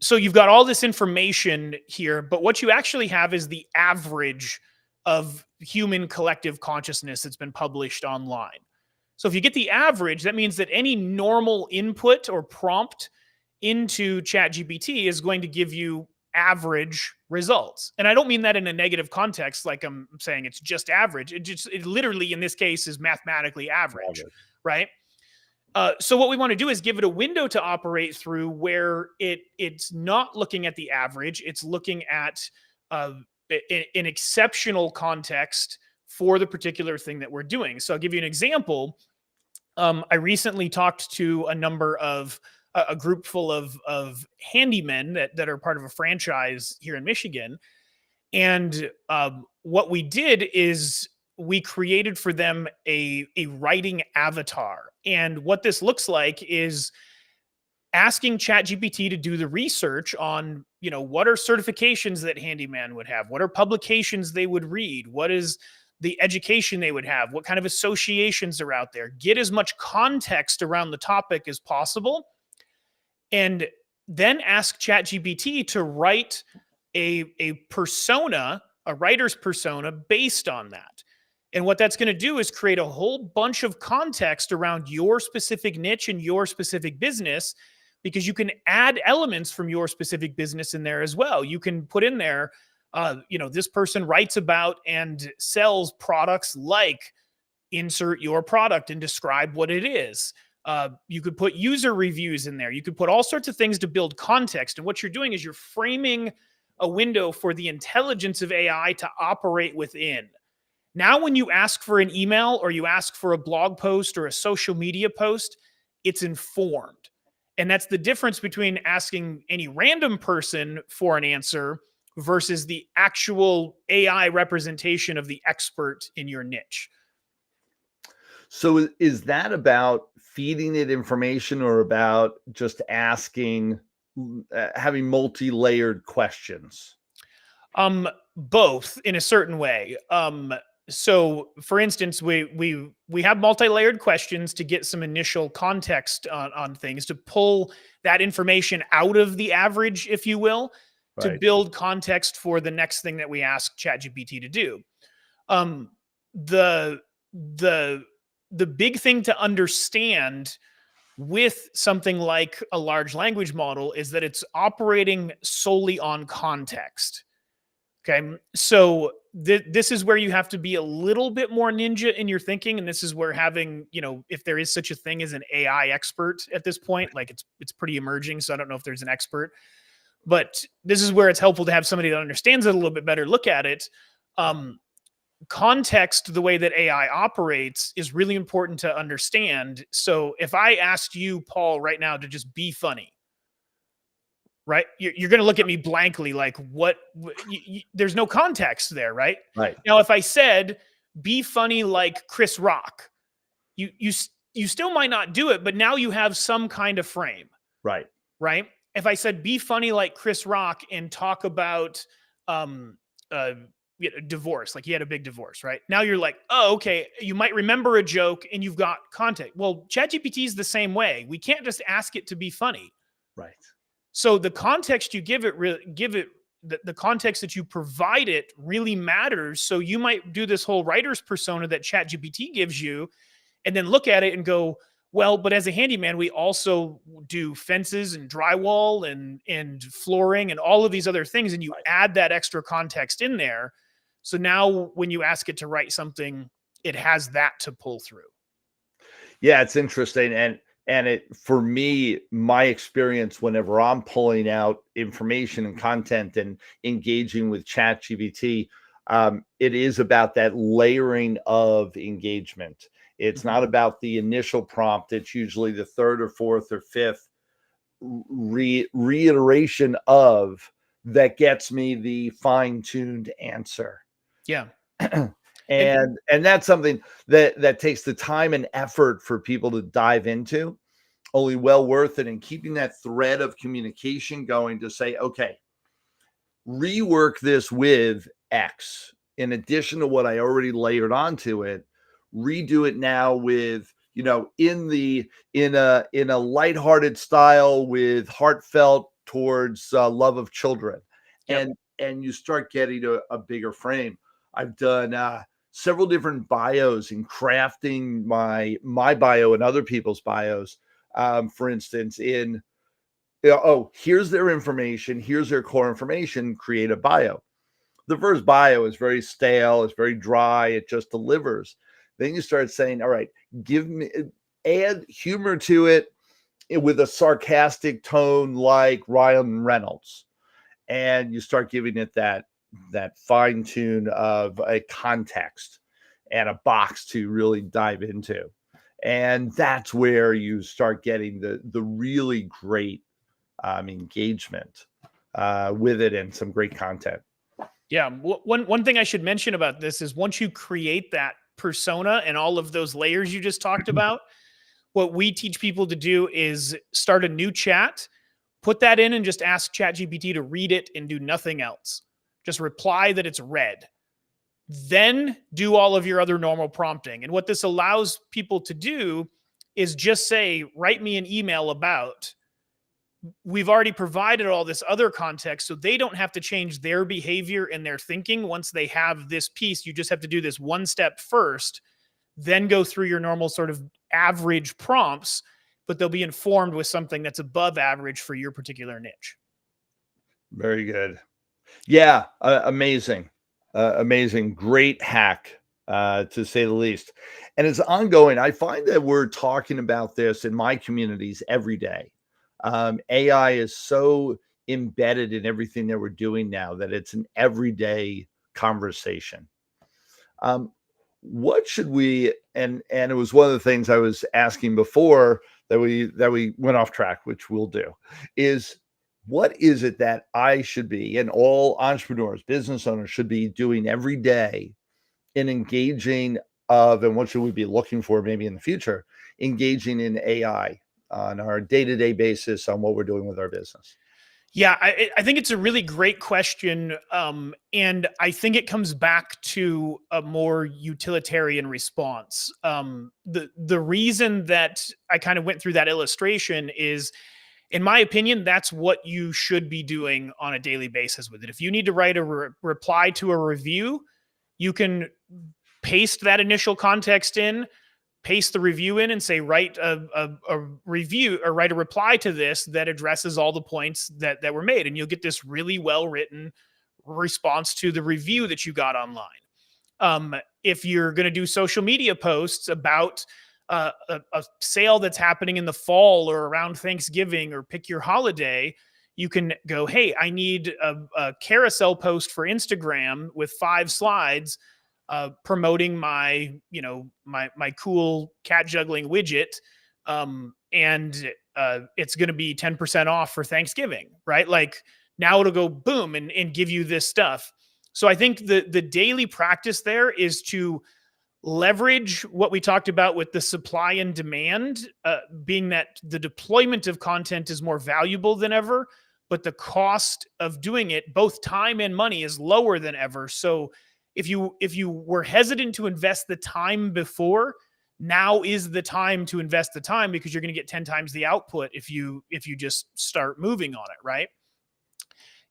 S2: So you've got all this information here, but what you actually have is the average of human collective consciousness that's been published online. So if you get the average, that means that any normal input or prompt into ChatGPT is going to give you average results. And I don't mean that in a negative context, like I'm saying it's just average. It literally, in this case, is mathematically average. Right? So what we want to do is give it a window to operate through where it's not looking at the average. It's looking at an exceptional context for the particular thing that we're doing. So I'll give you an example. I recently talked to a group full of handymen that are part of a franchise here in Michigan. And what we did is we created for them a writing avatar. And what this looks like is asking ChatGPT to do the research on, you know, what are certifications that handyman would have? What are publications they would read? What is the education they would have? What kind of associations are out there? Get as much context around the topic as possible. And then ask ChatGPT to write a persona, a writer's persona based on that. And what that's going to do is create a whole bunch of context around your specific niche and your specific business, because you can add elements from your specific business in there as well. You can put in there, you know, this person writes about and sells products like insert your product and describe what it is. You could put user reviews in there. You could put all sorts of things to build context. And what you're doing is you're framing a window for the intelligence of AI to operate within. Now, when you ask for an email or you ask for a blog post or a social media post, it's informed. And that's the difference between asking any random person for an answer versus the actual AI representation of the expert in your niche.
S1: So is that about feeding it information or about just asking, having multi-layered questions?
S2: Both in a certain way. So for instance, we have multi-layered questions to get some initial context on things, to pull that information out of the average, if you will, to
S1: Right.
S2: build context for the next thing that we ask ChatGPT to do. Um, the the the big thing to understand with something like a large language model is that it's operating solely on context. Okay. So this is where you have to be a little bit more ninja in your thinking. And this is where having, if there is such a thing as an AI expert at this point, like it's pretty emerging. So I don't know if there's an expert, but this is where it's helpful to have somebody that understands it a little bit better look at it. Context, the way that AI operates, is really important to understand. So if I asked you, Paul, right now to just be funny, right? You're going to look at me blankly like, what? There's no context there, right?
S1: Right.
S2: Now, if I said, be funny like Chris Rock, you still might not do it, but now you have some kind of frame,
S1: Right.
S2: right? If I said, be funny like Chris Rock and talk about um, divorce, like he had a big divorce, right? Now you're like, oh, okay, you might remember a joke and you've got context. Well, ChatGPT is the same way. We can't just ask it to be funny.
S1: Right.
S2: So the context you give it, the context that you provide it really matters. So you might do this whole writer's persona that ChatGPT gives you, and then look at it and go, well, but as a handyman, we also do fences and drywall and flooring and all of these other things, and you add that extra context in there. So now when you ask it to write something, it has that to pull through.
S1: Yeah, it's interesting. And it, for me, my experience whenever I'm pulling out information and content and engaging with ChatGPT, it is about that layering of engagement. It's not about the initial prompt. It's usually the third or fourth or fifth reiteration of that gets me the fine-tuned answer.
S2: Yeah.
S1: And that's something that takes the time and effort for people to dive into, only well worth it. And keeping that thread of communication going to say, okay, rework this with X in addition to what I already layered onto it. Redo it now with, in a lighthearted style with heartfelt towards love of children.
S2: Yep.
S1: And you start getting a bigger frame. I've done several different bios in crafting my bio and other people's bios. For instance, here's their information, here's their core information, create a bio. The first bio is very stale, it's very dry, it just delivers. Then you start saying, all right, add humor to it with a sarcastic tone like Ryan Reynolds. And you start giving it that fine tune of a context and a box to really dive into. And that's where you start getting the really great engagement with it and some great content.
S2: Yeah. One thing I should mention about this is once you create that persona and all of those layers you just talked about, what we teach people to do is start a new chat, put that in, and just ask ChatGPT to read it and do nothing else. Just reply that it's read. Then do all of your other normal prompting. And what this allows people to do is just say, write me an email about. We've already provided all this other context, so they don't have to change their behavior and their thinking once they have this piece. You just have to do this one step first, then go through your normal sort of average prompts, but they'll be informed with something that's above average for your particular niche.
S1: Very good. Yeah, amazing. Amazing. Great hack, to say the least. And it's ongoing. I find that we're talking about this in my communities every day. AI is so embedded in everything that we're doing now, that it's an everyday conversation. What should we, and it was one of the things I was asking before that we went off track, which we'll do, is what is it that I should be, and all entrepreneurs, business owners should be doing every day in engaging of, and what should we be looking for maybe in the future, engaging in AI on our day-to-day basis on what we're doing with our business?
S2: Yeah, I think it's a really great question. And I think it comes back to a more utilitarian response. The reason that I kind of went through that illustration is, in my opinion, that's what you should be doing on a daily basis with it. If you need to write a reply to a review, you can paste that initial context in, paste the review in, and say, write a review or write a reply to this that addresses all the points that were made. And you'll get this really well-written response to the review that you got online. If you're going to do social media posts about a sale that's happening in the fall or around Thanksgiving, or pick your holiday, you can go, hey, I need a carousel post for Instagram with 5 slides promoting my cool cat juggling widget. And it's going to be 10% off for Thanksgiving, right? Like, now it'll go boom and give you this stuff. So I think the daily practice there is to leverage what we talked about with the supply and demand, being that the deployment of content is more valuable than ever, but the cost of doing it, both time and money, is lower than ever. So if you were hesitant to invest the time before, now is the time to invest the time, because you're going to get 10 times the output if you just start moving on it, right?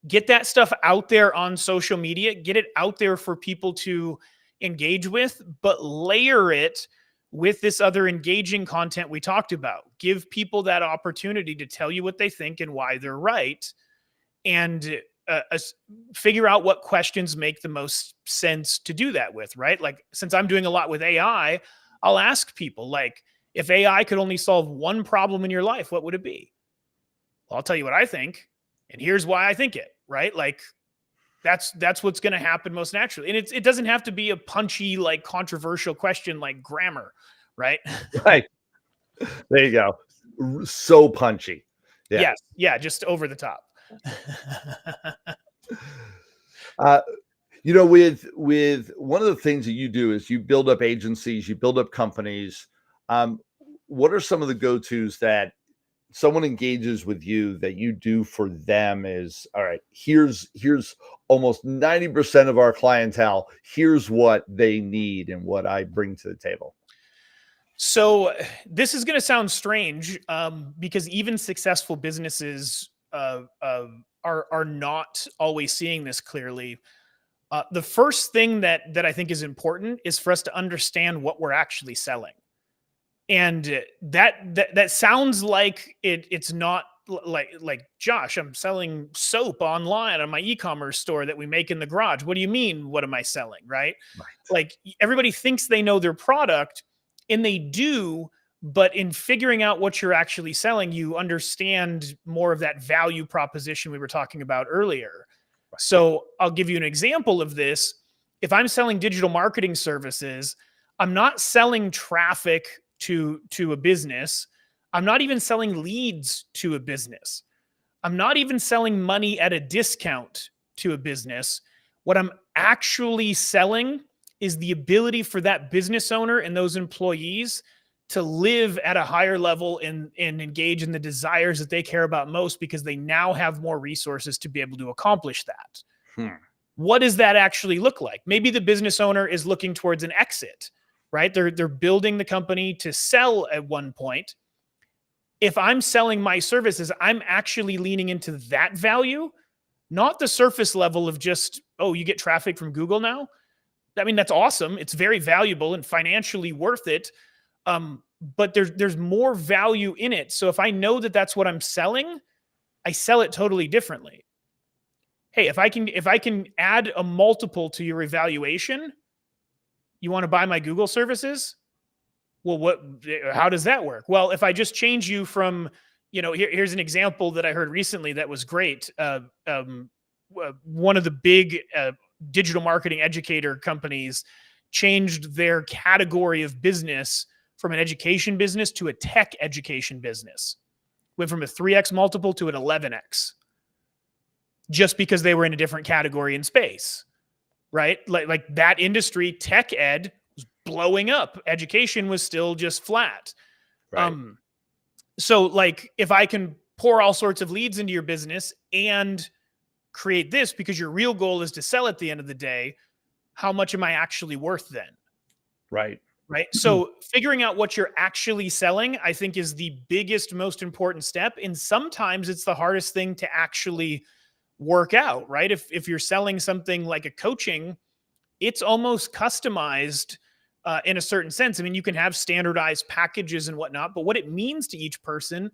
S2: Get that stuff out there on social media, get it out there for people to engage with, but layer it with this other engaging content we talked about. Give people that opportunity to tell you what they think and why they're right, and figure out what questions make the most sense to do that with, right? Like, since I'm doing a lot with AI, I'll ask people, like, if AI could only solve one problem in your life, what would it be? Well, I'll tell you what I think, and here's why I think it, right? Like, that's what's going to happen most naturally. And it doesn't have to be a punchy, like, controversial question like grammar, right?
S1: Right. There you go. So punchy. Yeah.
S2: Yes. Yeah. Just over the top.
S1: With one of the things that you do is you build up agencies, you build up companies. What are some of the go-tos that someone engages with you that you do for them? Is, all right, here's almost 90% of our clientele. Here's what they need and what I bring to the table.
S2: So this is going to sound strange, because even successful businesses are not always seeing this clearly. The first thing that I think is important is for us to understand what we're actually selling. And that sounds like it's not like, Josh, I'm selling soap online on my e-commerce store that we make in the garage. What do you mean? What am I selling? Right? Like, everybody thinks they know their product, and they do, but in figuring out what you're actually selling, you understand more of that value proposition we were talking about earlier. So I'll give you an example of this. If I'm selling digital marketing services, I'm not selling traffic to a business. I'm not even selling leads to a business. I'm not even selling money at a discount to a business. What I'm actually selling is the ability for that business owner and those employees to live at a higher level and engage in the desires that they care about most, because they now have more resources to be able to accomplish that. What does that actually look like? Maybe the business owner is looking towards an exit, right? They're building the company to sell at one point. If I'm selling my services, I'm actually leaning into that value, not the surface level of just, oh, you get traffic from Google now. I mean, that's awesome. It's very valuable and financially worth it. But there's more value in it. So if I know that that's what I'm selling, I sell it totally differently. Hey, if I can add a multiple to your evaluation, you want to buy my Google services? Well, how does that work? Well, if I just change you from here's an example that I heard recently that was great. One of the big digital marketing educator companies changed their category of business from an education business to a tech education business. Went from a 3x multiple to an 11x, just because they were in a different category in space, right? Like that industry, tech ed, was blowing up. Education was still just flat.
S1: Right.
S2: So like if I can pour all sorts of leads into your business and create this, because your real goal is to sell at the end of the day, how much am I actually worth then?
S1: Right.
S2: Right. So figuring out what you're actually selling, I think, is the biggest, most important step. And sometimes it's the hardest thing to actually work out, right? If you're selling something like a coaching, it's almost customized in a certain sense. I mean, you can have standardized packages and whatnot, but what it means to each person,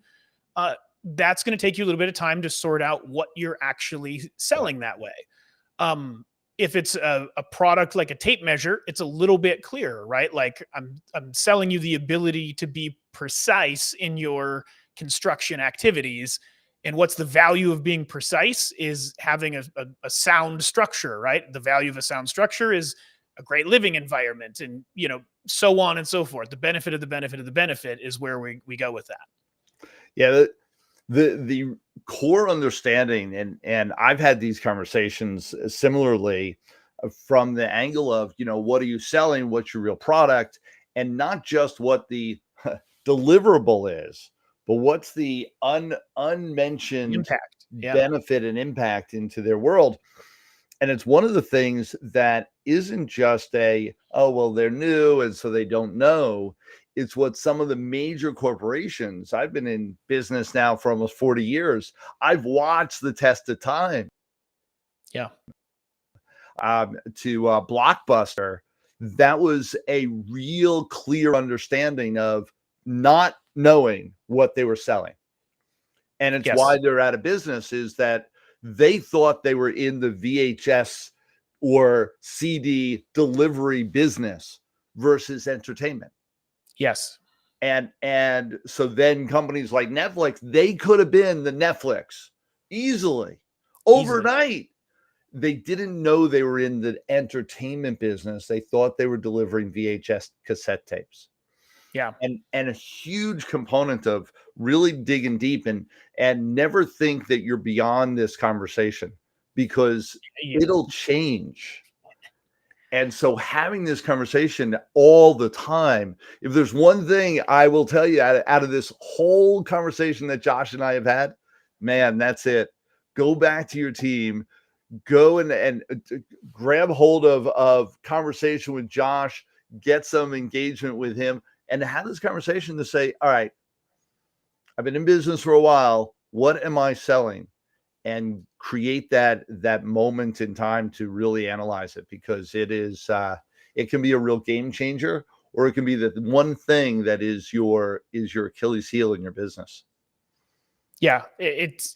S2: that's going to take you a little bit of time to sort out what you're actually selling that way. If it's a product like a tape measure, it's a little bit clearer, right? Like I'm selling you the ability to be precise in your construction activities. And what's the value of being precise is having a sound structure, right? The value of a sound structure is a great living environment, and so on and so forth. The benefit of the benefit of the benefit is where we go with that.
S1: Yeah, the core understanding, and I've had these conversations similarly from the angle of, what are you selling? What's your real product? And not just what the deliverable is, but what's the unmentioned
S2: Impact. Yeah.
S1: benefit and impact into their world. And it's one of the things that isn't just oh, well, they're new and so they don't know. It's what some of the major corporations, I've been in business now for almost 40 years. I've watched the test of time.
S2: Yeah.
S1: To Blockbuster, that was a real clear understanding of not knowing what they were selling. And it's why they're out of business, is that they thought they were in the VHS or CD delivery business versus entertainment.
S2: Yes.
S1: And so then companies like Netflix, they could have been the Netflix easily overnight. They didn't know they were in the entertainment business. They thought they were delivering VHS cassette tapes.
S2: Yeah.
S1: And a huge component of really digging deep and never think that you're beyond this conversation, because it'll change. And so having this conversation all the time, if there's one thing I will tell you out of this whole conversation that Josh and I have had, man, that's it. Go back to your team, go and grab hold of conversation with Josh, get some engagement with him, and have this conversation to say, all right, I've been in business for a while. What am I selling? And create that moment in time to really analyze it, because it can be a real game changer, or it can be the one thing that is your Achilles heel in your business.
S2: Yeah, it's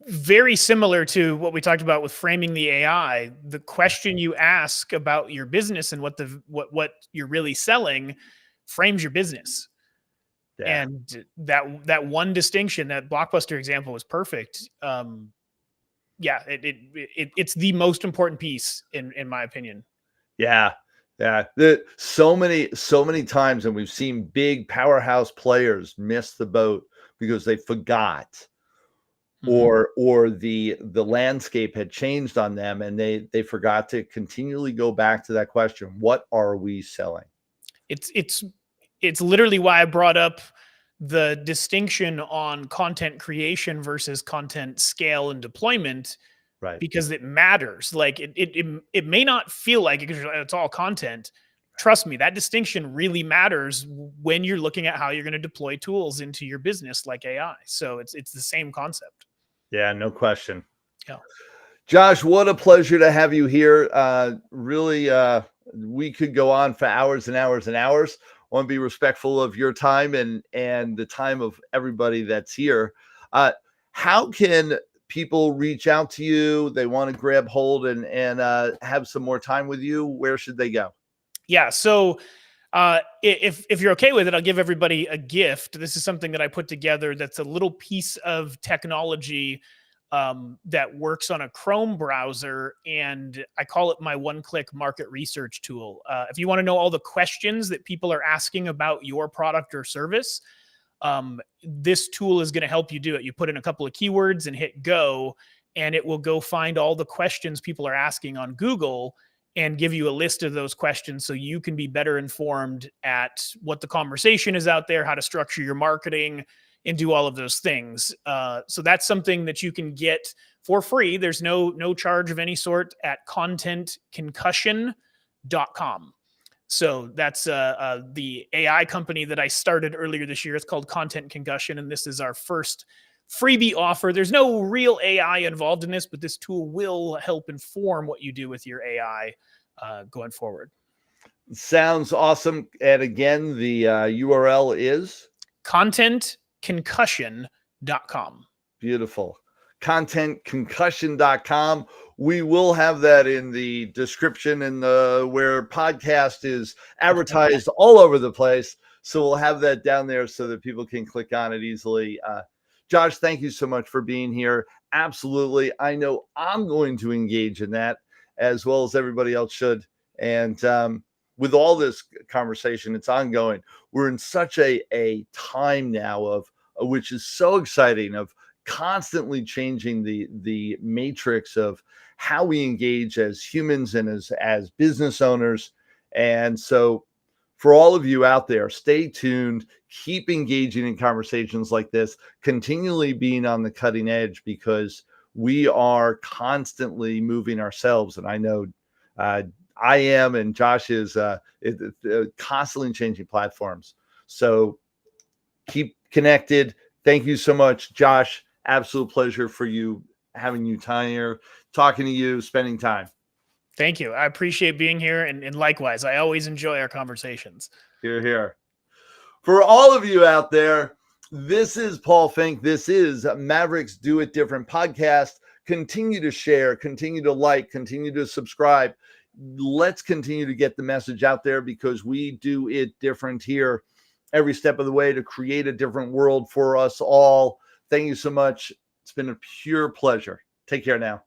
S2: very similar to what we talked about with framing the AI. The question you ask about your business and what you're really selling frames your business. Yeah. And that one distinction, that Blockbuster example, was perfect. Yeah, it's the most important piece in my opinion.
S1: Yeah. So many times, and we've seen big powerhouse players miss the boat because they forgot, or the landscape had changed on them, and they forgot to continually go back to that question: what are we selling?
S2: It's literally why I brought up the distinction on content creation versus content scale and deployment,
S1: right?
S2: Because it matters. Like it may not feel like it because it's all content. Trust me, that distinction really matters when you're looking at how you're going to deploy tools into your business like AI. So it's the same concept.
S1: Yeah, no question.
S2: Yeah.
S1: Josh, what a pleasure to have you here. Really, we could go on for hours and hours and hours. I want to be respectful of your time and the time of everybody that's here. How can people reach out to you? They want to grab hold and have some more time with you. Where should they go?
S2: Yeah. So If you're okay with it, I'll give everybody a gift. This is something that I put together that's a little piece of technology that works on a Chrome browser, and I call it my one-click market research tool. If you want to know all the questions that people are asking about your product or service, this tool is going to help you do it. You put in a couple of keywords and hit go, and it will go find all the questions people are asking on Google and give you a list of those questions so you can be better informed at what the conversation is out there, how to structure your marketing, and do all of those things. So that's something that you can get for free. There's no charge of any sort at contentconcussion.com. So that's the AI company that I started earlier this year. It's called Content Concussion, and this is our first freebie offer. There's no real AI involved in this, but this tool will help inform what you do with your AI going forward.
S1: Sounds awesome. And again, the URL is
S2: contentconcussion.com.
S1: beautiful. Contentconcussion.com. We will have that in the description and where podcast is advertised all over the place. So we'll have that down there so that people can click on it easily. Josh, thank you so much for being here. Absolutely. I know I'm going to engage in that as well as everybody else should. And with all this conversation, it's ongoing. We're in such a time now of which is so exciting, of constantly changing the matrix of how we engage as humans and as business owners. And so for all of you out there, stay tuned, keep engaging in conversations like this, continually being on the cutting edge, because we are constantly moving ourselves. And I know I am, and Josh is constantly changing platforms. So keep connected. Thank you so much, Josh. Absolute pleasure for you, having you time here, talking to you, spending time.
S2: Thank you. I appreciate being here. And likewise, I always enjoy our conversations.
S1: Hear, hear. For all of you out there, this is Paul Finck. This is Mavericks Do It Different podcast. Continue to share, continue to like, continue to subscribe. Let's continue to get the message out there, because we do it different here every step of the way to create a different world for us all. Thank you so much. It's been a pure pleasure. Take care now.